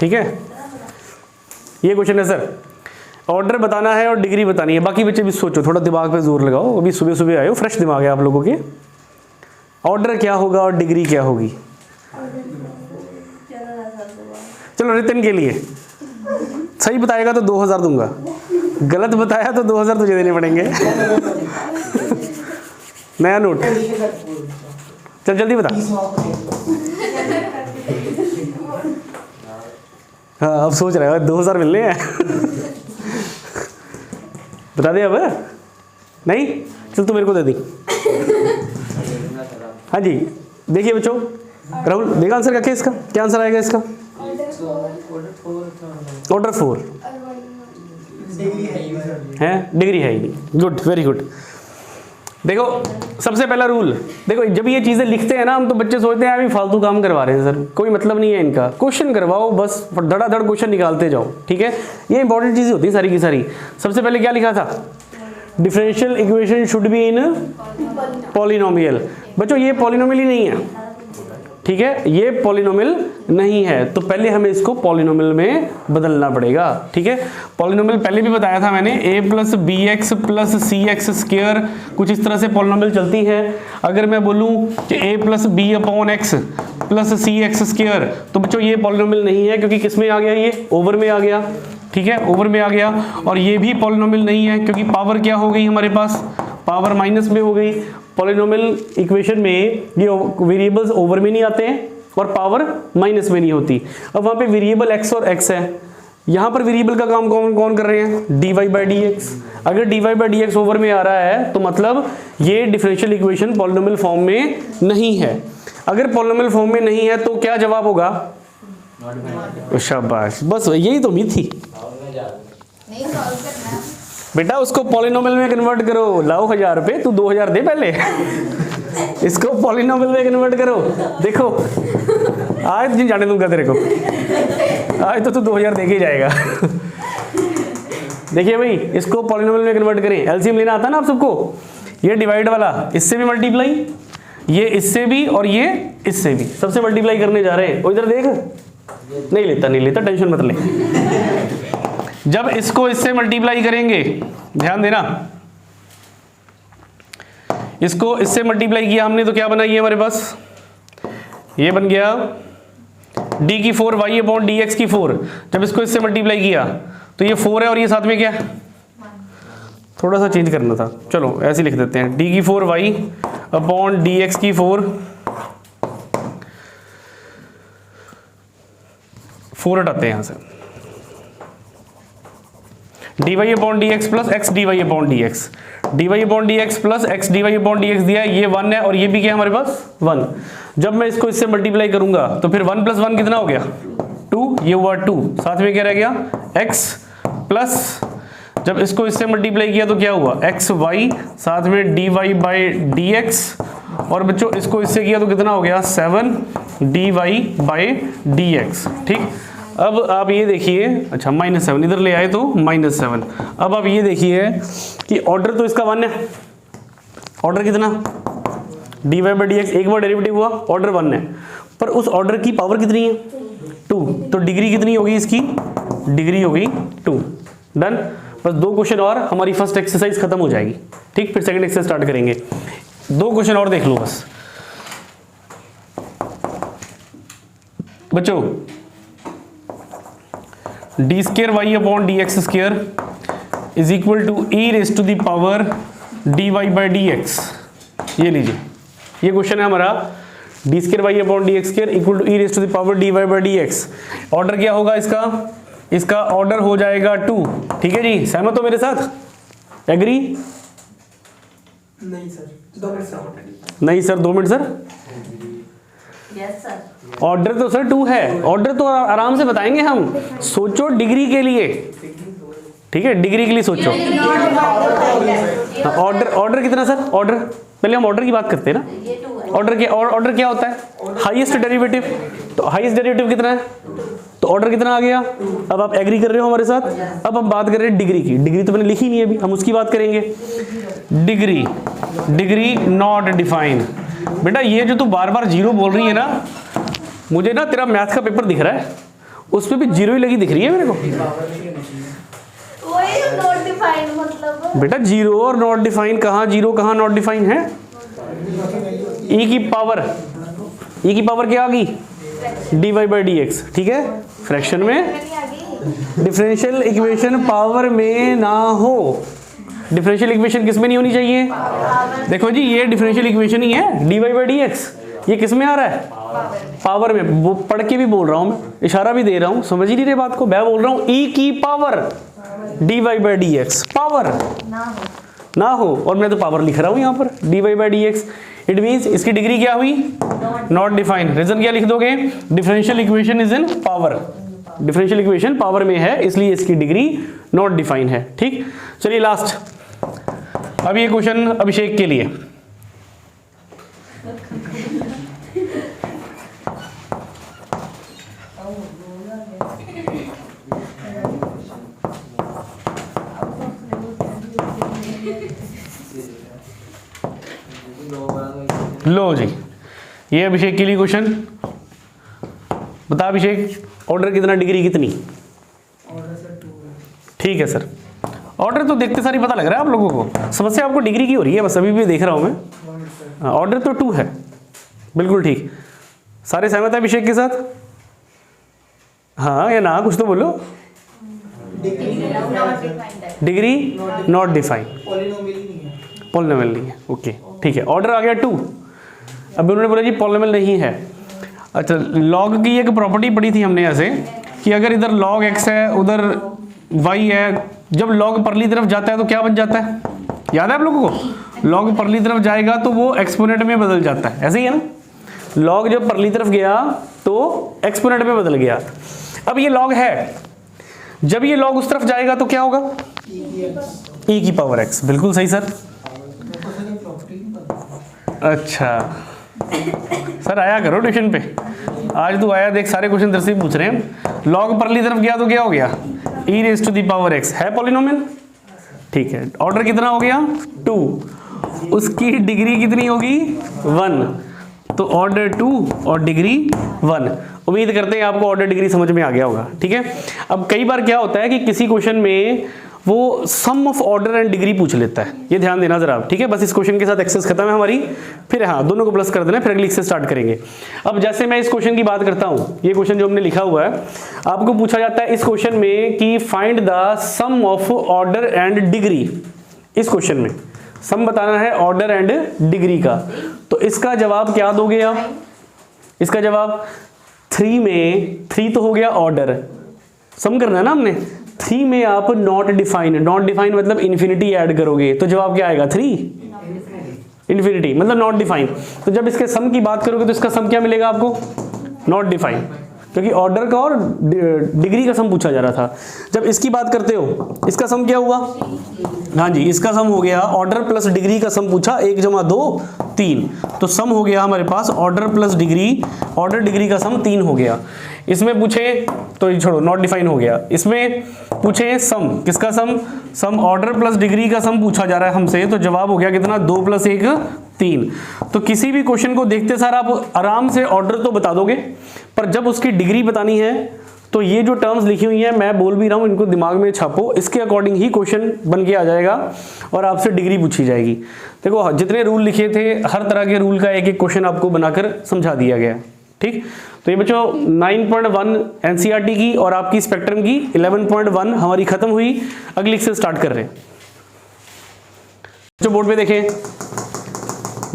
ठीक है। ये क्वेश्चन है सर, ऑर्डर बताना है और डिग्री बतानी है। बाकी बच्चे भी सोचो, थोड़ा दिमाग पे जोर लगाओ, अभी सुबह सुबह आए हो, फ्रेश दिमाग है आप लोगों के। ऑर्डर क्या होगा और डिग्री क्या होगी। चलो रितन के लिए, सही बताएगा तो 2000 दूंगा, गलत बताया तो 2000 तुझे देने पड़ेंगे। नया नोट, चल जल्दी बता। हाँ अब सोच रहा है 2000 मिलने हैं। बता दे अब, नहीं चल तू मेरे को दे दी। हाँ जी देखिए बच्चों, राहुल देखा आंसर क्या इसका, क्या आंसर आएगा इसका, ऑर्डर 4 है, डिग्री है ही नहीं। Good, very good. देखो सबसे पहला रूल, देखो जब ये चीज़ें लिखते हैं ना हम, तो बच्चे सोचते हैं अभी फालतू काम करवा रहे हैं सर, कोई मतलब नहीं है इनका, क्वेश्चन करवाओ बस, धड़ाधड़ क्वेश्चन निकालते जाओ। ठीक है, ये इंपॉर्टेंट चीज़ें होती है सारी की सारी। सबसे पहले क्या लिखा था, differential equation should be in polynomial. बच्चों ये पॉलिनोमियल ही नहीं है, ठीक है, ये पॉलिनोमियल नहीं है, तो पहले हमें इसको पॉलिनोमियल में बदलना पड़ेगा। ठीक है, पॉलिनोमियल पहले भी बताया था मैंने, a plus b x plus c x square, कुछ इस तरह से पॉलिनोमियल चलती है। अगर मैं बोलूं कि a plus b upon x plus c x square, तो बच्चों ये पॉलिनोमियल नहीं है, क्योंकि किस में आ गया, ये ओवर में आ गया। ठीक है, ओवर में आ गया। और ये भी पॉलिनोमियल नहीं है, क्योंकि पावर क्या हो गई हमारे पास, पावर माइनस में हो गई। पॉलिनोमियल इक्वेशन में ये वेरिएबल्स ओवर में नहीं आते हैं और पावर माइनस में नहीं होती। अब वहाँ पे वेरिएबल x और x है, यहाँ पर वेरिएबल का काम कौन कौन कर रहे हैं, dy बाई डी एक्स। अगर dy by d x over में आ रहा है तो मतलब ये डिफरेंशियल इक्वेशन पॉलिनोमियल फॉर्म में नहीं है। अगर पॉलिनोमियल फॉर्म में नहीं है तो क्या जवाब होगा, शाबाश, बस यही तो उम्मीद थी नहीं सॉल्व करना है। बेटा। उसको पॉलिनोमियल में कन्वर्ट करो, लाओ 1000 रुपये, तू 2000 दे पहले। इसको पॉलिनोमियल में कन्वर्ट करो, देखो आज नहीं जाने दूंगा तेरे को, आज तो तू 2000 दे के ही जाएगा। देखिए भाई, इसको पॉलिनोमियल में कन्वर्ट करें, एलसीएम लेना आता है ना आप सबको, ये डिवाइड वाला इससे भी मल्टीप्लाई, ये इससे भी और ये इससे भी, सबसे मल्टीप्लाई करने जा रहे हैं। और इधर देख, नहीं लेता नहीं लेता, टेंशन मत ले। जब इसको इससे मल्टीप्लाई करेंगे, ध्यान देना, इसको इससे मल्टीप्लाई किया हमने तो क्या बनाई है हमारे पास, ये बन गया d की 4 y अपॉन डी एक्स की 4। जब इसको इससे मल्टीप्लाई किया तो ये 4 है और ये साथ में क्या है, थोड़ा सा चेंज करना था, चलो ऐसे लिख देते हैं, d की 4 y अपॉन डी एक्स की 4 हटाते हैं यहाँ से, dy upon D x plus x dy upon D x, dy upon D x plus x dy upon D x दिया है, ये 1 है और ये भी क्या है हमारे पास 1। जब मैं इसको इससे मल्टीप्लाई करूंगा तो फिर 1 प्लस 1 कितना हो गया 2, ये हुआ 2, साथ में क्या रह गया x प्लस, जब इसको इससे मल्टीप्लाई किया तो क्या हुआ एक्स वाई, साथ में dy बाई डी एक्स, और बच्चों इसको इससे किया तो कितना हो गया 7 dy बाई डी एक्स। ठीक, अब आप ये देखिए, अच्छा -7 इधर ले आए तो -7। अब आप ये देखिए कि ऑर्डर तो इसका 1 है, ऑर्डर कितना dy/dx, एक बार डेरिवेटिव हुआ ऑर्डर 1 है, पर उस ऑर्डर की पावर कितनी है 2, तो डिग्री कितनी होगी इसकी, डिग्री होगी 2। डन। बस 2 क्वेश्चन और हमारी फर्स्ट एक्सरसाइज खत्म हो जाएगी। ठीक, फिर सेकंड एक्सरसाइज स्टार्ट करेंगे। 2 क्वेश्चन और देख लो बस बच्चों। d²y/dx² is equal to e⁻⁷dx। ये लीजिए, ये क्वेश्चन है हमारा। d²y/dx² equal to e⁻⁷dy/dx। Order क्या होगा इसका, इसका ऑर्डर हो जाएगा 2। ठीक है जी, सहमत हो मेरे साथ, एग्री? नहीं सर, 2 मिनट सर। नहीं sir, 2 minute sir. Yes sir. Order तो सर 2 है, ऑर्डर तो आराम से बताएंगे हम। सोचो डिग्री के लिए, ठीक है, डिग्री के लिए सोचो। ऑर्डर कितना सर, ऑर्डर पहले हम ऑर्डर की बात करते हैं ना। ये 2 है। ऑर्डर क्या होता है, हाईएस्ट डेरिवेटिव। तो हाईएस्ट डेरिवेटिव कितना है, तो ऑर्डर कितना आ गया। अब आप एग्री कर रहे हो हमारे साथ। अब हम बात कर रहे हैं डिग्री की। डिग्री तो मैंने लिखी नहीं है अभी, हम उसकी बात करेंगे। Degree not define. बेटा ये जो तू बार बार 0 बोल रही है ना, मुझे ना तेरा मैथ का पेपर दिख रहा है, उस पे भी 0 ही लगी दिख रही है मेरे को। वही नॉट डिफाइंड मतलब। बेटा 0 और नॉट डिफाइन, कहाँ 0 कहाँ नॉट डिफाइन है। e की पावर क्या आ गई, dy/dx। ठीक है, फ्रैक्शन में, डिफरेंशियल इक्वेशन पावर में ना हो। डिफरेंशियल इक्वेशन किस में नहीं होनी चाहिए। देखो जी, ये डिफरेंशियल इक्वेशन ही है dy/dx। ये किस में आ रहा है, पावर में। वो पढ़ के भी बोल रहा हूं मैं, इशारा भी दे रहा हूं, समझ ही नहीं रहे बात को। मैं बोल रहा हूं e की पावर dy/dx, पावर ना हो, और मैं तो पावर लिख रहा हूं यहां पर dy/dx। इट मींस इसकी डिग्री क्या हुई, नॉट डिफाइंड। रीजन क्या लिख दोगे, differential equation is in power. Differential equation power में है, इसलिए इसकी डिग्री नॉट डिफाइन है। ठीक, चलिए लास्ट। अब ये क्वेश्चन अभिषेक के लिए। लो जी, ये अभिषेक के लिए क्वेश्चन। बता अभिषेक, ऑर्डर कितना, डिग्री कितनी। ऑर्डर सर 2 है। ठीक है सर, ऑर्डर तो देखते सारी पता लग रहा है आप लोगों को। समस्या आपको डिग्री की हो रही है, बस अभी भी देख रहा हूं मैं। ऑर्डर तो 2 है, बिल्कुल ठीक। सारे सहमत है अभिषेक के साथ, हाँ या ना, कुछ तो बोलो। डिग्री नॉट डिफाइन, पॉलिनोमियल ही नहीं है। पॉलिनोमियल नहीं है, ओके ठीक है। ऑर्डर आ गया 2। अब उन्होंने बोला जी पॉलिनोमियल नहीं है। अच्छा, लॉग की एक प्रॉपर्टी पढ़ी थी हमने ऐसे कि अगर इधर log x है उधर y है, जब log परली तरफ जाता है तो क्या बन जाता है, याद है आप लोगों को। log परली तरफ जाएगा तो वो एक्सपोनेंट में बदल जाता है, ऐसे ही है ना। log जब परली तरफ गया तो एक्सपोनेंट में बदल गया। अब ये log है, जब ये log उस तरफ जाएगा तो क्या होगा, e की पावर x। बिल्कुल सही सर। अच्छा सर, आया करो ट्यूशन पे। आज तू आया, देख सारे क्वेश्चन तेरे से पूछ रहे हैं। log परली तरफ गया तो क्या हो गया, e⁻⁴ है पॉलिनोमियल। ठीक है, ऑर्डर कितना हो गया 2, उसकी डिग्री कितनी होगी 1, तो ऑर्डर 2 और डिग्री 1। उम्मीद करते हैं आपको ऑर्डर डिग्री समझ में आ गया होगा। ठीक है, अब कई बार क्या होता है कि किसी क्वेश्चन में वो सम ऑफ ऑर्डर एंड डिग्री पूछ लेता है, ये ध्यान देना जरा आप। ठीक है, बस इस क्वेश्चन के साथ एक्सेस खत्म है हमारी। फिर हाँ, दोनों को प्लस कर देना, फिर अगली एक्सेस स्टार्ट करेंगे। अब जैसे मैं इस क्वेश्चन की बात करता हूँ, ये क्वेश्चन जो हमने लिखा हुआ है, आपको पूछा जाता है इस क्वेश्चन में कि find the sum of order and degree. इस क्वेश्चन में सम बताना है ऑर्डर एंड डिग्री का, तो इसका जवाब क्या दोगे आप। इसका जवाब 3 में 3 तो हो गया ऑर्डर, सम करना है ना हमने। 3 में आप नॉट डिफाइन, नॉट डिफाइन मतलब इन्फिनिटी ऐड करोगे तो जवाब क्या आएगा 3 इन्फिनिटी मतलब नॉट डिफाइन। तो जब इसके सम की बात करोगे तो इसका सम क्या मिलेगा आपको, नॉट डिफाइन। क्योंकि ऑर्डर का और डिग्री का सम पूछा जा रहा था। जब इसकी बात करते हो, इसका सम क्या हुआ? हाँ जी, इसका सम हो गया ऑर्डर प्लस डिग्री का सम पूछा, 1 जमा 2 3, तो सम हो गया हमारे पास order plus degree, order degree का सम 3 हो गया। इसमें पूछे तो छोड़ो, नॉट डिफाइन हो गया। इसमें पूछे सम, किसका सम? सम ऑर्डर प्लस डिग्री का सम पूछा जा रहा है हमसे, तो जवाब हो गया कितना? 2 + 1 3। तो किसी भी क्वेश्चन को देखते सार आप आराम से ऑर्डर तो बता दोगे, पर जब उसकी डिग्री बतानी है तो ये जो टर्म्स लिखी हुई हैं, मैं बोल भी रहा हूँ, इनको दिमाग में छापो, इसके अकॉर्डिंग ही क्वेश्चन बन के आ जाएगा और आपसे डिग्री पूछी जाएगी। देखो जितने रूल लिखे थे, हर तरह के रूल का एक एक क्वेश्चन आपको बनाकर समझा दिया गया। ठीक, तो ये बच्चों 9.1 एनसीईआरटी की और आपकी स्पेक्ट्रम की 11.1 हमारी खत्म हुई। अगली से स्टार्ट कर रहे हैं। जो बोर्ड पे देखें,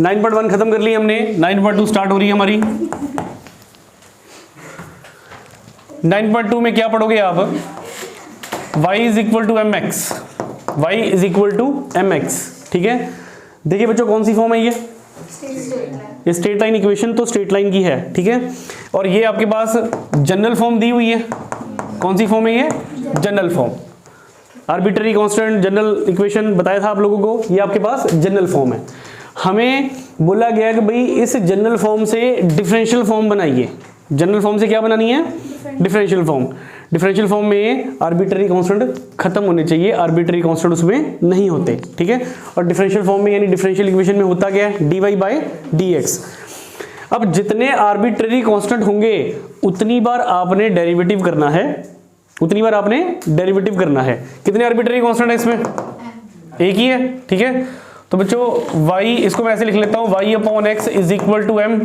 9.1 खत्म कर ली हमने, 9.2 स्टार्ट हो रही है हमारी। 9.2 में क्या पढ़ोगे आप? y = mx, y = mx। ठीक है, देखिए बच्चों कौन सी फॉर्म है ये स्ट्रेट लाइन इक्वेशन, तो स्ट्रेट लाइन की है। ठीक है, और ये आपके पास जनरल फॉर्म दी हुई है। कौन सी फॉर्म है ये? General form. Arbitrary constant general equation बताया था आप लोगों को, ये आपके पास जनरल फॉर्म है। हमें बोला गया कि भाई इस जनरल फॉर्म से डिफरेंशियल फॉर्म बनाइए। जनरल फॉर्म से क्या बनानी है? Differential form. डिफरेंशियल फॉर्म में आर्बिट्ररी कांस्टेंट खत्म होने चाहिए, आर्बिट्ररी कांस्टेंट उसमें नहीं होते। ठीक है, और डिफरेंशियल फॉर्म में यानी डिफरेंशियल इक्वेशन में होता क्या है? dy/dx। अब जितने आर्बिट्ररी कांस्टेंट होंगे उतनी बार आपने डेरिवेटिव करना है, उतनी बार आपने डेरिवेटिव करना है। कितने आर्बिट्ररी कांस्टेंट है इसमें? एक ही है। ठीक है, तो बच्चों y, इसको मैं ऐसे लिख लेता हूं, y/x = m,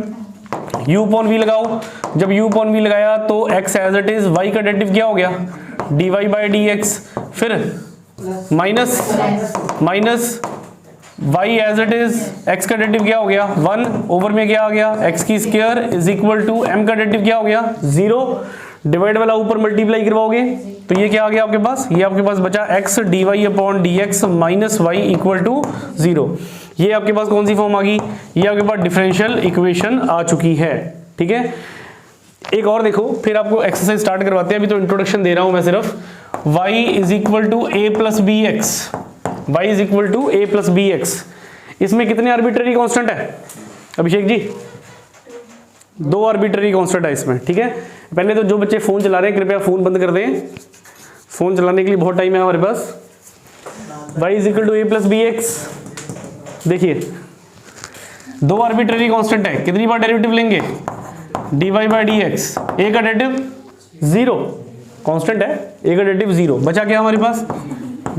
u/v लगाओ। जब u/v लगाया तो x as it is, y का डेरिवेटिव क्या हो गया? dy/dx, फिर minus y as it is, x का डेरिवेटिव क्या हो गया? 1 ओवर में क्या आ गया? x की स्क्वायर = m का डेरिवेटिव क्या हो गया? 0। डिवाइड वाला ऊपर मल्टीप्लाई करवाओगे तो ये क्या आ गया आपके पास? ये आपके पास बचा x dy/dx माइनस y = 0। ये आपके पास कौन सी फॉर्म आ गई? ये आपके पास डिफरेंशियल इक्वेशन आ चुकी है। ठीक है, एक और देखो, फिर आपको एक्सरसाइज स्टार्ट करवाते हैं। अभी तो इंट्रोडक्शन दे रहा हूं मैं सिर्फ। y = a + bx, y = a + bx। इसमें कितने आर्बिट्ररी कांस्टेंट है अभिषेक जी? 2 आर्बिट्ररी कांस्टेंट है इसमें। ठीक है, पहले तो जो बच्चे फोन चला रहे हैं कृपया फोन बंद कर दें, फोन चलाने के लिए बहुत टाइम है हमारे पास। y = a + bx, देखिए 2 आर्बिट्ररी कांस्टेंट है, कितनी बार डेरिवेटिव लेंगे? dy/dx, a का डेरिवेटिव 0, कांस्टेंट है, a का डेरिवेटिव 0, बचा क्या हमारे पास?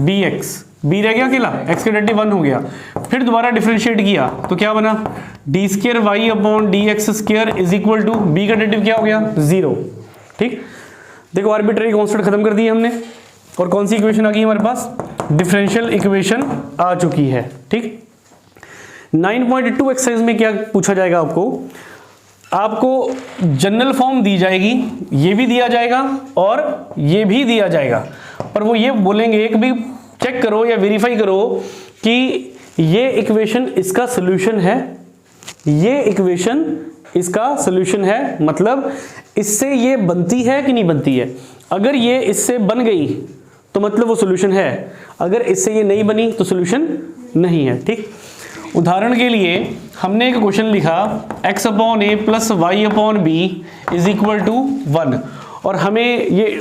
bx, b रह गया अकेला, x का डेरिवेटिव 1 हो गया। फिर दोबारा डिफरेंशिएट किया तो क्या बना? d² y/dx² = b का डेरिवेटिव क्या हो गया? 0। ठीक, देखो आर्बिट्ररी कांस्टेंट खत्म कर दिए हमने, और कौन सी इक्वेशन आ गई हमारे पास? डिफरेंशियल इक्वेशन आ चुकी है। ठीक, 9.2 एक्सरसाइज में क्या पूछा जाएगा आपको जनरल फॉर्म दी जाएगी, ये भी दिया जाएगा और ये भी दिया जाएगा, पर वो ये बोलेंगे कि भाई चेक करो या वेरीफाई करो कि ये इक्वेशन इसका सॉल्यूशन है, ये इक्वेशन इसका सॉल्यूशन है, मतलब इससे ये बनती है कि नहीं बनती है। अगर ये इससे बन गई तो मतलब वो सॉल्यूशन है, अगर इससे ये नहीं बनी तो सॉल्यूशन नहीं है। ठीक, उदाहरण के लिए हमने एक क्वेश्चन लिखा x/a + y/b = 1, और हमें ये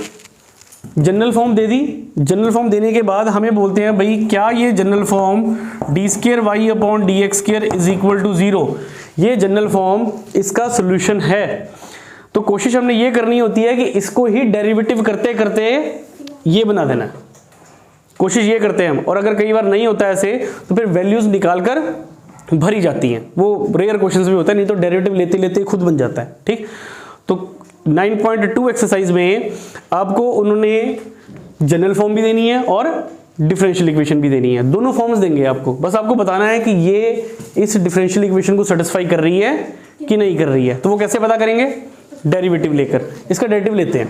जनरल फॉर्म दे दी। जनरल फॉर्म देने के बाद हमें बोलते हैं भाई क्या ये जनरल फॉर्म d² y/dx² = 0, ये जनरल फॉर्म इसका सॉल्यूशन है। तो कोशिश हमने ये करनी होती है कि इसको ही डेरिवेटिव करते करते ये बना देना है, कोशिश ये करते हैं हम। और अगर कई बार नहीं होता ऐसे तो फिर वैल्यूज निकाल कर भरी जाती हैं, वो रेयर क्वेश्चंस भी होता है, नहीं तो डेरिवेटिव लेते लेते खुद बन जाता है। ठीक, तो 9.2 एक्सरसाइज में आपको उन्होंने जनरल फॉर्म भी देनी है और डिफरेंशियल इक्वेशन भी देनी है, दोनों फॉर्म्स देंगे आपको। बस आपको बताना है कि ये इस डिफरेंशियल इक्वेशन को सेटिस्फाई कर रही है कि नहीं कर रही है। तो वो कैसे पता करेंगे? डेरिवेटिव लेकर। इसका डेरिवेटिव लेते हैं।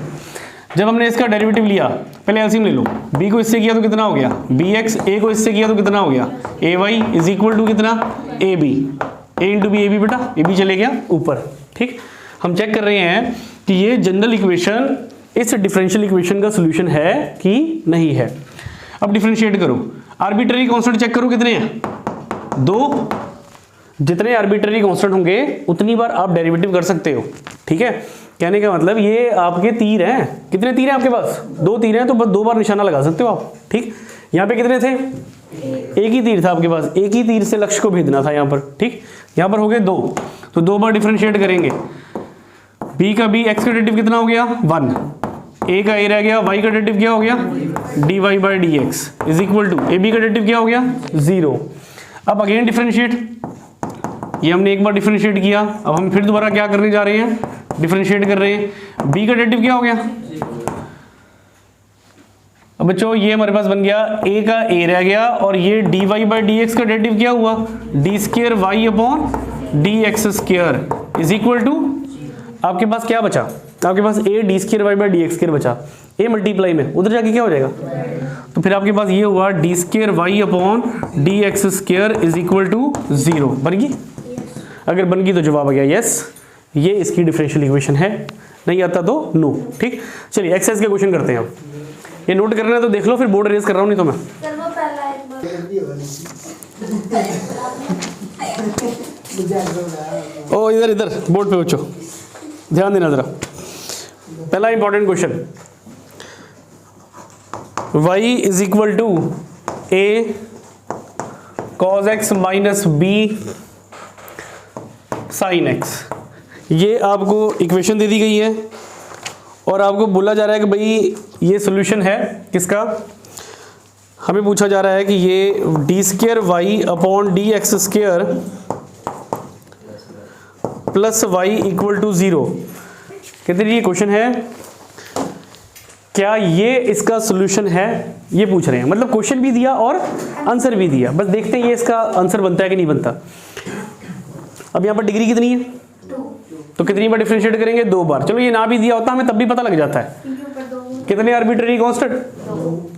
जब हमने इसका डेरिवेटिव लिया, पहले एलसीएम ले लो, b को इससे किया तो कितना हो गया? bx, a को इससे किया तो कितना हो गया? ay = कितना? ab, a × b ab, बेटा ab चले गया ऊपर। ठीक, हम चेक कर रहे हैं कि ये जनरल इक्वेशन इस डिफरेंशियल इक्वेशन का सॉल्यूशन है कि नहीं है। अब डिफरेंशिएट करो, आर्बिट्ररी कांस्टेंट चेक करो कितने हैं, 2। जितने आर्बिट्ररी कांस्टेंट होंगे उतनी बार आप डेरिवेटिव कर सकते हो, ठीक है। कहने का मतलब ये आपके तीर हैं, कितने तीर हैं आपके पास, 2 तीर हैं, तो बस 2 बार निशाना लगा सकते हो आप, ठीक। यहाँ पे कितने थे, एक ही तीर था आपके पास, एक ही तीर से लक्ष्य को भेजना था यहाँ पर, ठीक। यहाँ पर हो गए 2, तो 2 बार डिफरेंशिएट करेंगे। b का b, x का डेरिवेटिव कितना हो गया 1, a का a रह गया, y का डेरिवेटिव क्या हो गया dy by d x is equal to ab का डेरिवेटिव क्या हो गया 0। अब अगेन डिफरेंशिएट, ये हमने एक बार डिफरेंशिएट किया, अब हम फिर दोबारा क्या करने जा रहे हैं, डिफरेंशिएट कर रहे हैं। b का डेरिवेटिव क्या हो गया, अब बच्चों ये हमारे पास बन गया a का a रह गया, और ये dy बाई डी एक्स का डेरिवेटिव क्या हुआ d square y upon D x square is equal to, आपके पास क्या बचा, आपके पास a d square y by d x square बचा, a मल्टीप्लाई में उधर जाके क्या हो जाएगा, तो फिर आपके पास ये हुआ d square y upon D x square is equal to 0। बन गई, अगर बन गई तो जवाब आ गया यस, ये इसकी डिफरेंशियल इक्वेशन है, नहीं आता तो नो, ठीक। चलिए एक्सरसाइज का क्वेश्चन करते हैं। अब ये नोट करना है तो देख लो, फिर बोर्ड रेज कर रहा हूँ, नहीं तो मैं सर वो पहला एक बार ओ इधर इधर बोर्ड पे बच्चों ध्यान देना जरा। पहला important question, y is equal to a cos x minus b sin x, ये आपको इक्वेशन दे दी गई है और आपको बोला जा रहा है कि भाई ये सॉल्यूशन है किसका, हमें पूछा जा रहा है कि ये d square y upon D x square plus y equal to 0, कहते हैं ये क्वेश्चन है, क्या ये इसका सॉल्यूशन है, ये पूछ रहे हैं। मतलब क्वेश्चन भी दिया और आंसर भी दिया, बस देखते हैं ये इसका आंसर बनता है कि नहीं बनता। अब यहाँ पर डिग्री कितनी है, 2 तो कितनी बार डिफरेंशिएट करेंगे, 2 बार। चलो ये ना भी दिया होता हमें तब भी पता लग जाता है, क्योंकि ऊपर 2 कितने आर्बिट्ररी कांस्टेंट,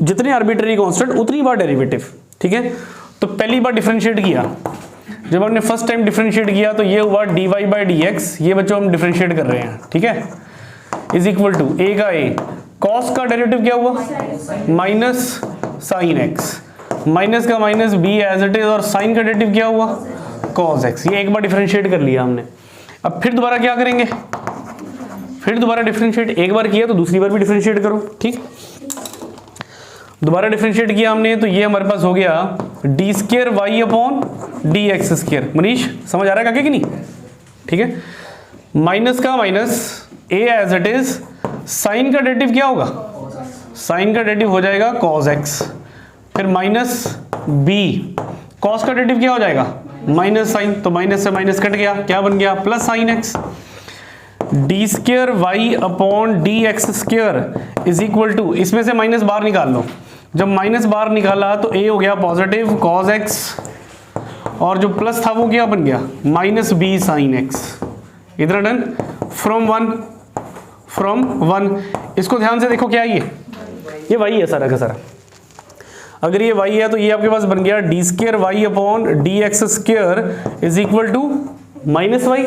जितने आर्बिट्ररी कांस्टेंट उतनी बार डेरिवेटिव, ठीक है। तो पहली बार डिफरेंशिएट किया, जब हमने फर्स्ट टाइम डिफरेंशिएट किया तो ये हुआ dy बाई डी एक्स, ये बच्चों हम डिफरेंशिएट कर रहे हैं, ठीक है, इज इक्वल टू a का a, cos का डेरिवेटिव क्या हुआ माइनस साइन x, माइनस का minus b as it is, और साइन का डेरिवेटिव क्या हुआ cos x, ये एक बार डिफरेंशिएट कर लिया हमने। अब फिर दोबारा क्या करेंगे, फिर दोबारा डिफरेंशिएट, एक बार किया तो दूसरी बार भी डिफरेंशिएट करो, ठीक। दोबारा डिफरेंशिएट किया हमने तो ये हमारे पास हो गया d square y upon D x square. Manish समझ आ रहा है आगे कि नहीं, ठीक है। माइनस का minus a as it is, sine का डेरिवेटिव क्या होगा, साइन का डेरिवेटिव हो जाएगा cos x, फिर माइनस बी, cos का डेरिवेटिव क्या हो जाएगा माइनस साइन, तो माइनस से माइनस कट गया, क्या बन गया plus sine x, d square y upon D x square is equal to, इसमें से माइनस बाहर निकाल लो, जब माइनस बाहर निकाला तो a हो गया पॉजिटिव cos x, और जो प्लस था वो क्या बन गया माइनस बी साइन x। इतना डन, फ्रॉम वन, इसको ध्यान से देखो क्या है ये y है सारा का सारा। अगर ये y है तो ये आपके पास बन गया d square y upon D x square is equal to minus y,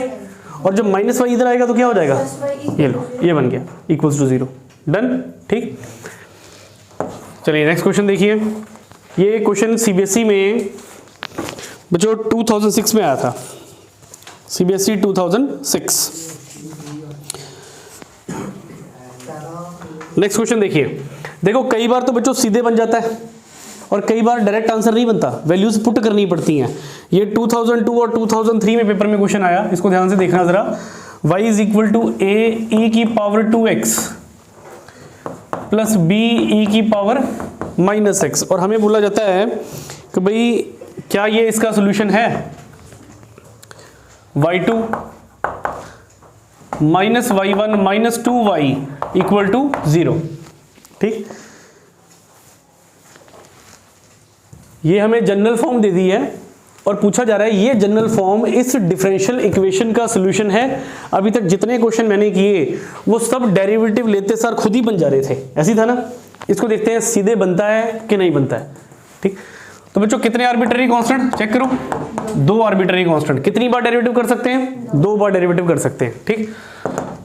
और जब माइनस वाई इधर आएगा तो क्या हो जाएगा, ये लो ये बन गया इक्वल्स टू 0। डन, ठीक। चलिए नेक्स्ट क्वेश्चन देखिए, ये क्वेश्चन सीबीएसई में बच्चों 2006 में आया था, सीबीएसई 2006। नेक्स्ट क्वेश्चन देखिए, देखो कई बार तो बच्चों सीधे बन जाता है और कई बार डायरेक्ट आंसर नहीं बनता, वैल्यूज पुट करनी पड़ती हैं। ये 2002 और 2003 में पेपर में क्वेश्चन आया, इसको ध्यान से देखना जरा। y is equal to a e की power 2x plus b e की पावर माइनस x, और हमें बोला जाता है कि भाई क्या ये इसका सॉल्यूशन है, y2 minus y1 minus 2y equal to 0, ठीक। ये हमें जनरल फॉर्म दे दी है और पूछा जा रहा है ये जनरल फॉर्म इस डिफरेंशियल इक्वेशन का सॉल्यूशन है। अभी तक जितने क्वेश्चन मैंने किए वो सब डेरिवेटिव लेते सर खुद ही बन जा रहे थे, ऐसी था ना। इसको देखते हैं सीधे बनता है कि नहीं बनता है, ठीक। तो बच्चों कितने आर्बिट्ररी कांस्टेंट चेक करो, 2 आर्बिट्ररी कांस्टेंट, कितनी बार डेरिवेटिव कर सकते हैं, 2 बार डेरिवेटिव कर सकते हैं, ठीक।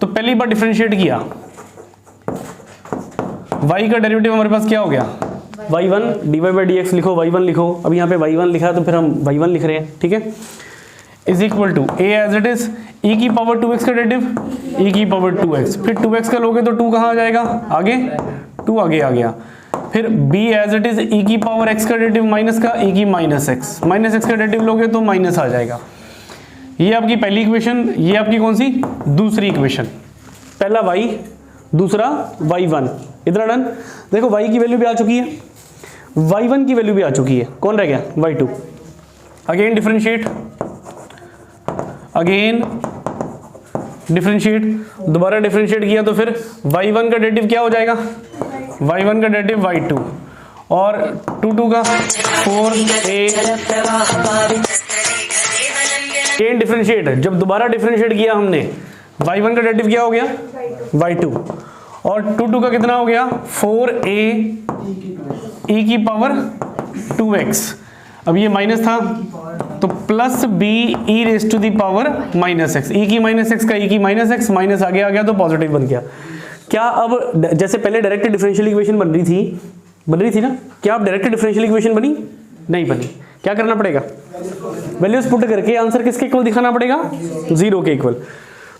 तो पहली बार डिफरेंशिएट किया, y का डेरिवेटिव हमारे पास क्या हो गया, y1 dy/dx लिखो, y1 लिखो। अब यहाँ पे y1 लिखा तो फिर हम y1 लिख रहे हैं, ठीक है। Is equal to a as it is e की पावर 2x का डेरिवेटिव e की पावर 2x, फिर 2x का लोगे तो 2 कहाँ आ जाएगा, आगे 2 आगे आ गया। फिर b as it is e की पावर x का डेरिवेटिव माइनस का e की माइनस x का डेरिवेटिव लोगे तो माइनस आ जाएगा। ये आपकी पहली इक्वेशन, ये आपकी कौन सी, दूसरी इक्वेशन। पहला y, दूसरा y1, इतना डन। देखो y की वैल्यू भी आ चुकी है, y1 की वैल्यू भी आ चुकी है, कौन रह गया, y2। Again differentiate, again differentiate, दोबारा डिफरेंशिएट किया तो फिर y1 का डेरिवेटिव क्या हो जाएगा, y1 का डेरिवेटिव y2 और 2 का 4a। अगेन डिफरेंशिएट, जब दोबारा डिफरेंशिएट किया हमने, y1 का डेरिवेटिव क्या हो गया, y2 और 2 का कितना हो गया, 4a e की पावर 2x। अब ये माइनस था तो plus b e raise to the power minus x, e की माइनस x का e की माइनस x, माइनस आगे आ गया तो पॉजिटिव बन गया। क्या अब जैसे पहले डायरेक्ट डिफरेंशियल इक्वेशन बन रही थी ना, क्या अब डायरेक्ट डिफरेंशियल इक्वेशन बनी, नहीं बनी। क्या करना पड़ेगा, वैल्यूज पुट करके आंसर किसके इक्वल दिखाना पड़ेगा, 0 के इक्वल।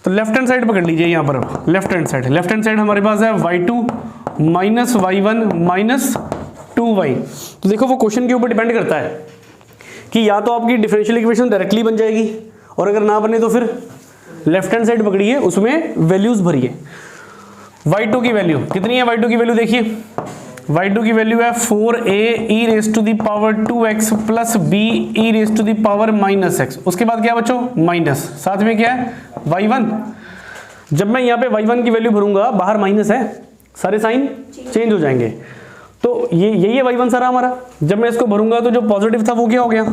तो लेफ्ट हैंड साइड पकड़ लीजिए यहाँ पर, अब लेफ्ट हैंड साइड हमारे पास है y2 minus y1 minus 2y। तो देखो वो क्वेश्चन के ऊपर डिपेंड करता है कि या तो आपकी डिफरेंशियल इक्वेशन डायरेक्टली बन जाएगी और अगर ना बने तो फिर लेफ्ट हैंड साइड पकड़िए, उसमें वैल्यूज भरिए। y2 की वैल्यू कितनी है, y2 की वैल्यू देखिए, y2 की वैल्यू है 4a e raise to the power 2x plus b e raise to the power minus x। उसके बाद क्या बच्चों, माइनस, साथ में क्या है y1। जब मैं यहाँ पे y1 की वैल्यू भरूंगा, बाहर माइनस है, सारे साइन चेंज हो जाएंगे। तो ये यही है y1 सारा हमारा। जब मैं इसको भरूंगा तो जो पॉजिटिव था वो क्या हो गया,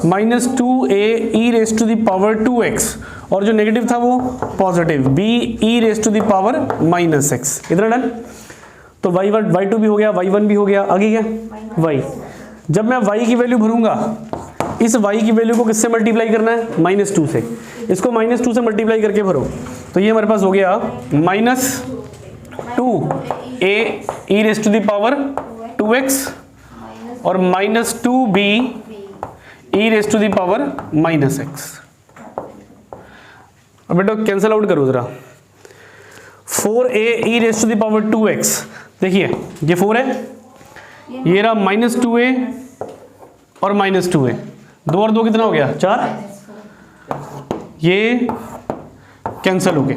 minus 2a e raise to the power 2x और जो नेगेटिव था वो positive b e raise to the power minus x। इतना डन। तो y1 y2 भी हो गया, y1 भी हो गया, आगे क्या y। जब मैं y की वैल्यू भरूंगा, इस y की वैल्यू को किससे मल्टीप्लाई करना है, -2 से। इसको -2 से मल्टीप्लाई करके भरो तो ये हमारे पास हो गया -2a e raise to the power 2x और -2b e raise to the power -x। अब बेटा कैंसिल आउट करो जरा, 4a e raise to the power 2x, देखिए ये 4 है, ये रहा -2a और -2a, 2 और 2 कितना हो गया, 4, ये कैंसिल हो गए,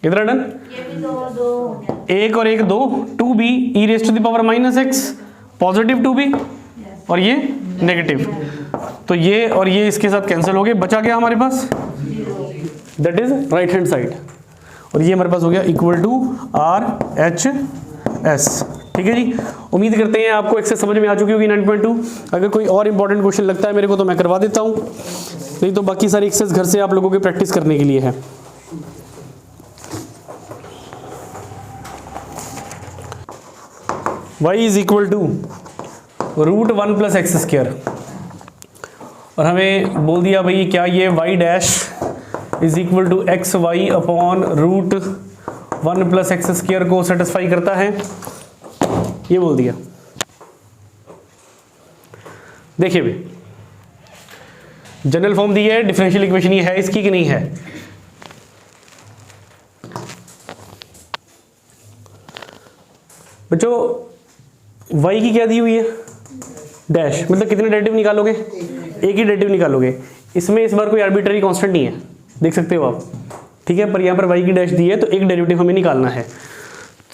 इधर डन। ये भी 2 हो गया, 1 और 1 2, 2b e raise to the power -x, positive 2b और ये नेगेटिव, तो ये और ये इसके साथ कैंसिल हो गए, बचा क्या हमारे पास, that is right hand side. और ये हमारे पास हो गया इक्वल टू RHS। ठीक है जी, उम्मीद करते हैं आपको एक्सरसाइज समझ में आ चुकी होगी 9.2। अगर कोई और इंपॉर्टेंट क्वेश्चन लगता है मेरे को तो मैं करवा देता हूँ, नहीं तो बाकी सारी एक्सरसाइज घर से आप लोगों की प्रैक्टिस करने के लिए है। y is equal to √1 + x², और हमें बोल दिया भाई क्या ये y dash is equal to XY upon √1 + x² को सेटिस्फाई करता है, ये बोल दिया। देखिए भाई जनरल फॉर्म दी है, डिफरेंशियल इक्वेशन ये है इसकी कि नहीं है, बच्चों y की क्या दी हुई है, डैश, मतलब कितने डेरिवेटिव निकालोगे, एक ही डेरिवेटिव निकालोगे। इसमें इस बार कोई आर्बिट्ररी कांस्टेंट नहीं है, देख सकते हो आप, ठीक है। पर यहाँ पर y की डैश दी है तो एक डेरिवेटिव हमें निकालना है,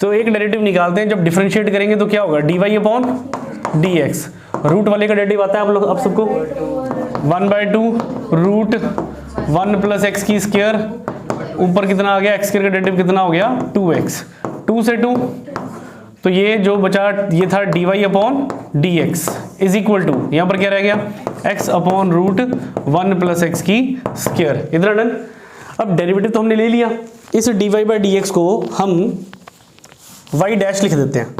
तो एक डेरिवेटिव निकालते हैं। जब डिफरेंशिएट करेंगे तो क्या होगा, dy अपॉन dx, रूट वाले का डेरिवेटिव आता है आप सबको 1/2 √1 + x², ऊपर कितना आ गया, x² का डेरिवेटिव कितना हो गया 2x, 2 से 2, तो ये जो बचा ये था dy upon dx is equal to, यहाँ पर क्या रह गया x अपॉन √1 + x²। इधर डन। अब डेरिवेटिव तो हमने ले लिया, इस dy/dx को हम y डैश लिख देते हैं,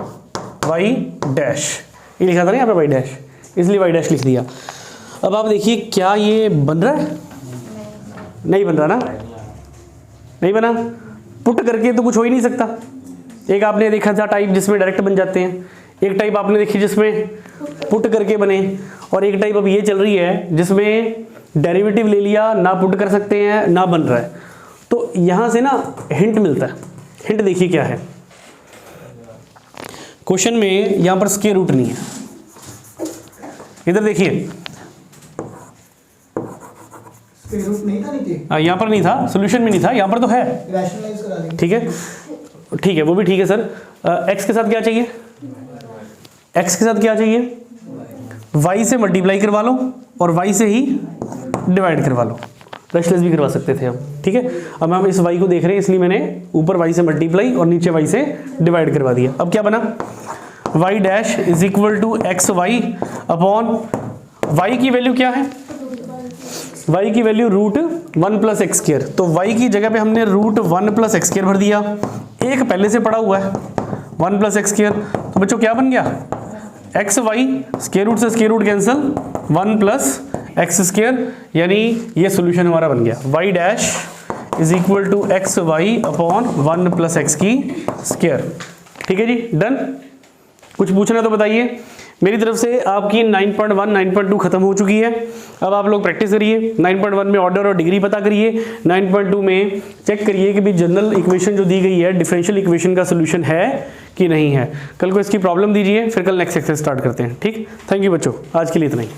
y डैश, ये लिखा था ना यहाँ पे y डैश, इसलिए y डैश लिख दिया। अब आप देखिए क्या ये बन रहा है, नहीं बन रहा ना, नहीं बना। पुट करके तो कुछ हो ही नहीं सकता। एक आपने देखा था टाइप जिसमें डायरेक्ट बन जाते हैं, एक टाइप आपने देखी जिसमें पुट करके बने, और एक टाइप अब ये चल रही है जिसमें डेरिवेटिव ले लिया, ना पुट कर सकते हैं ना बन रहा है। तो यहां से ना हिंट मिलता है। हिंट देखिए क्या है, क्वेश्चन में यहां पर स्क्वायर रूट नहीं है, इधर देखिए स्क्वायर रूट नहीं था नीचे, यहां पर नहीं था, सॉल्यूशन में नहीं था, यहां पर तो है। रैशनलाइज करा देंगे। ठीक है, ठीक है, वो भी ठीक है सर। एक्स के साथ क्या चाहिए, एक्स के साथ क्या चाहिए, वाई से मल्टीप्लाई करवा लो और वाई से ही डिवाइड करवा लो, रैशनलाइज भी करवा सकते थे हम। ठीक है, अब हम इस वाई को देख रहे हैं इसलिए मैंने ऊपर वाई से मल्टीप्लाई और नीचे वाई से डिवाइड करवा दिया। अब क्या बना, y dash is equal to x y upon, वाई की वैल्यू क्या है, y की वैल्यू रूट 1 प्लस एक्स स्क्वायर, तो y की जगह पे हमने रूट 1 प्लस एक्स स्क्वायर भर दिया, एक पहले से पड़ा हुआ है 1 प्लस एक्स स्क्वायर, तो बच्चों क्या बन गया, एक्स वाई, स्क्वायर रूट से square root cancel, 1 plus x square, यानी ये सोल्यूशन हमारा बन गया। y dash is equal to x y upon 1 plus x की स्क्वायर। ठीक है जी, डन। कुछ पूछना तो बताइए। मेरी तरफ से आपकी 9.1 9.2 खत्म हो चुकी है। अब आप लोग प्रैक्टिस करिए, 9.1 में ऑर्डर और डिग्री पता करिए, 9.2 में चेक करिए कि भी जनरल इक्वेशन जो दी गई है डिफरेंशियल इक्वेशन का सोल्यूशन है कि नहीं है। कल को इसकी प्रॉब्लम दीजिए, फिर कल नेक्स्ट एक्सरसाइज स्टार्ट करते हैं। ठीक, थैंक यू बच्चों, आज के लिए इतना ही।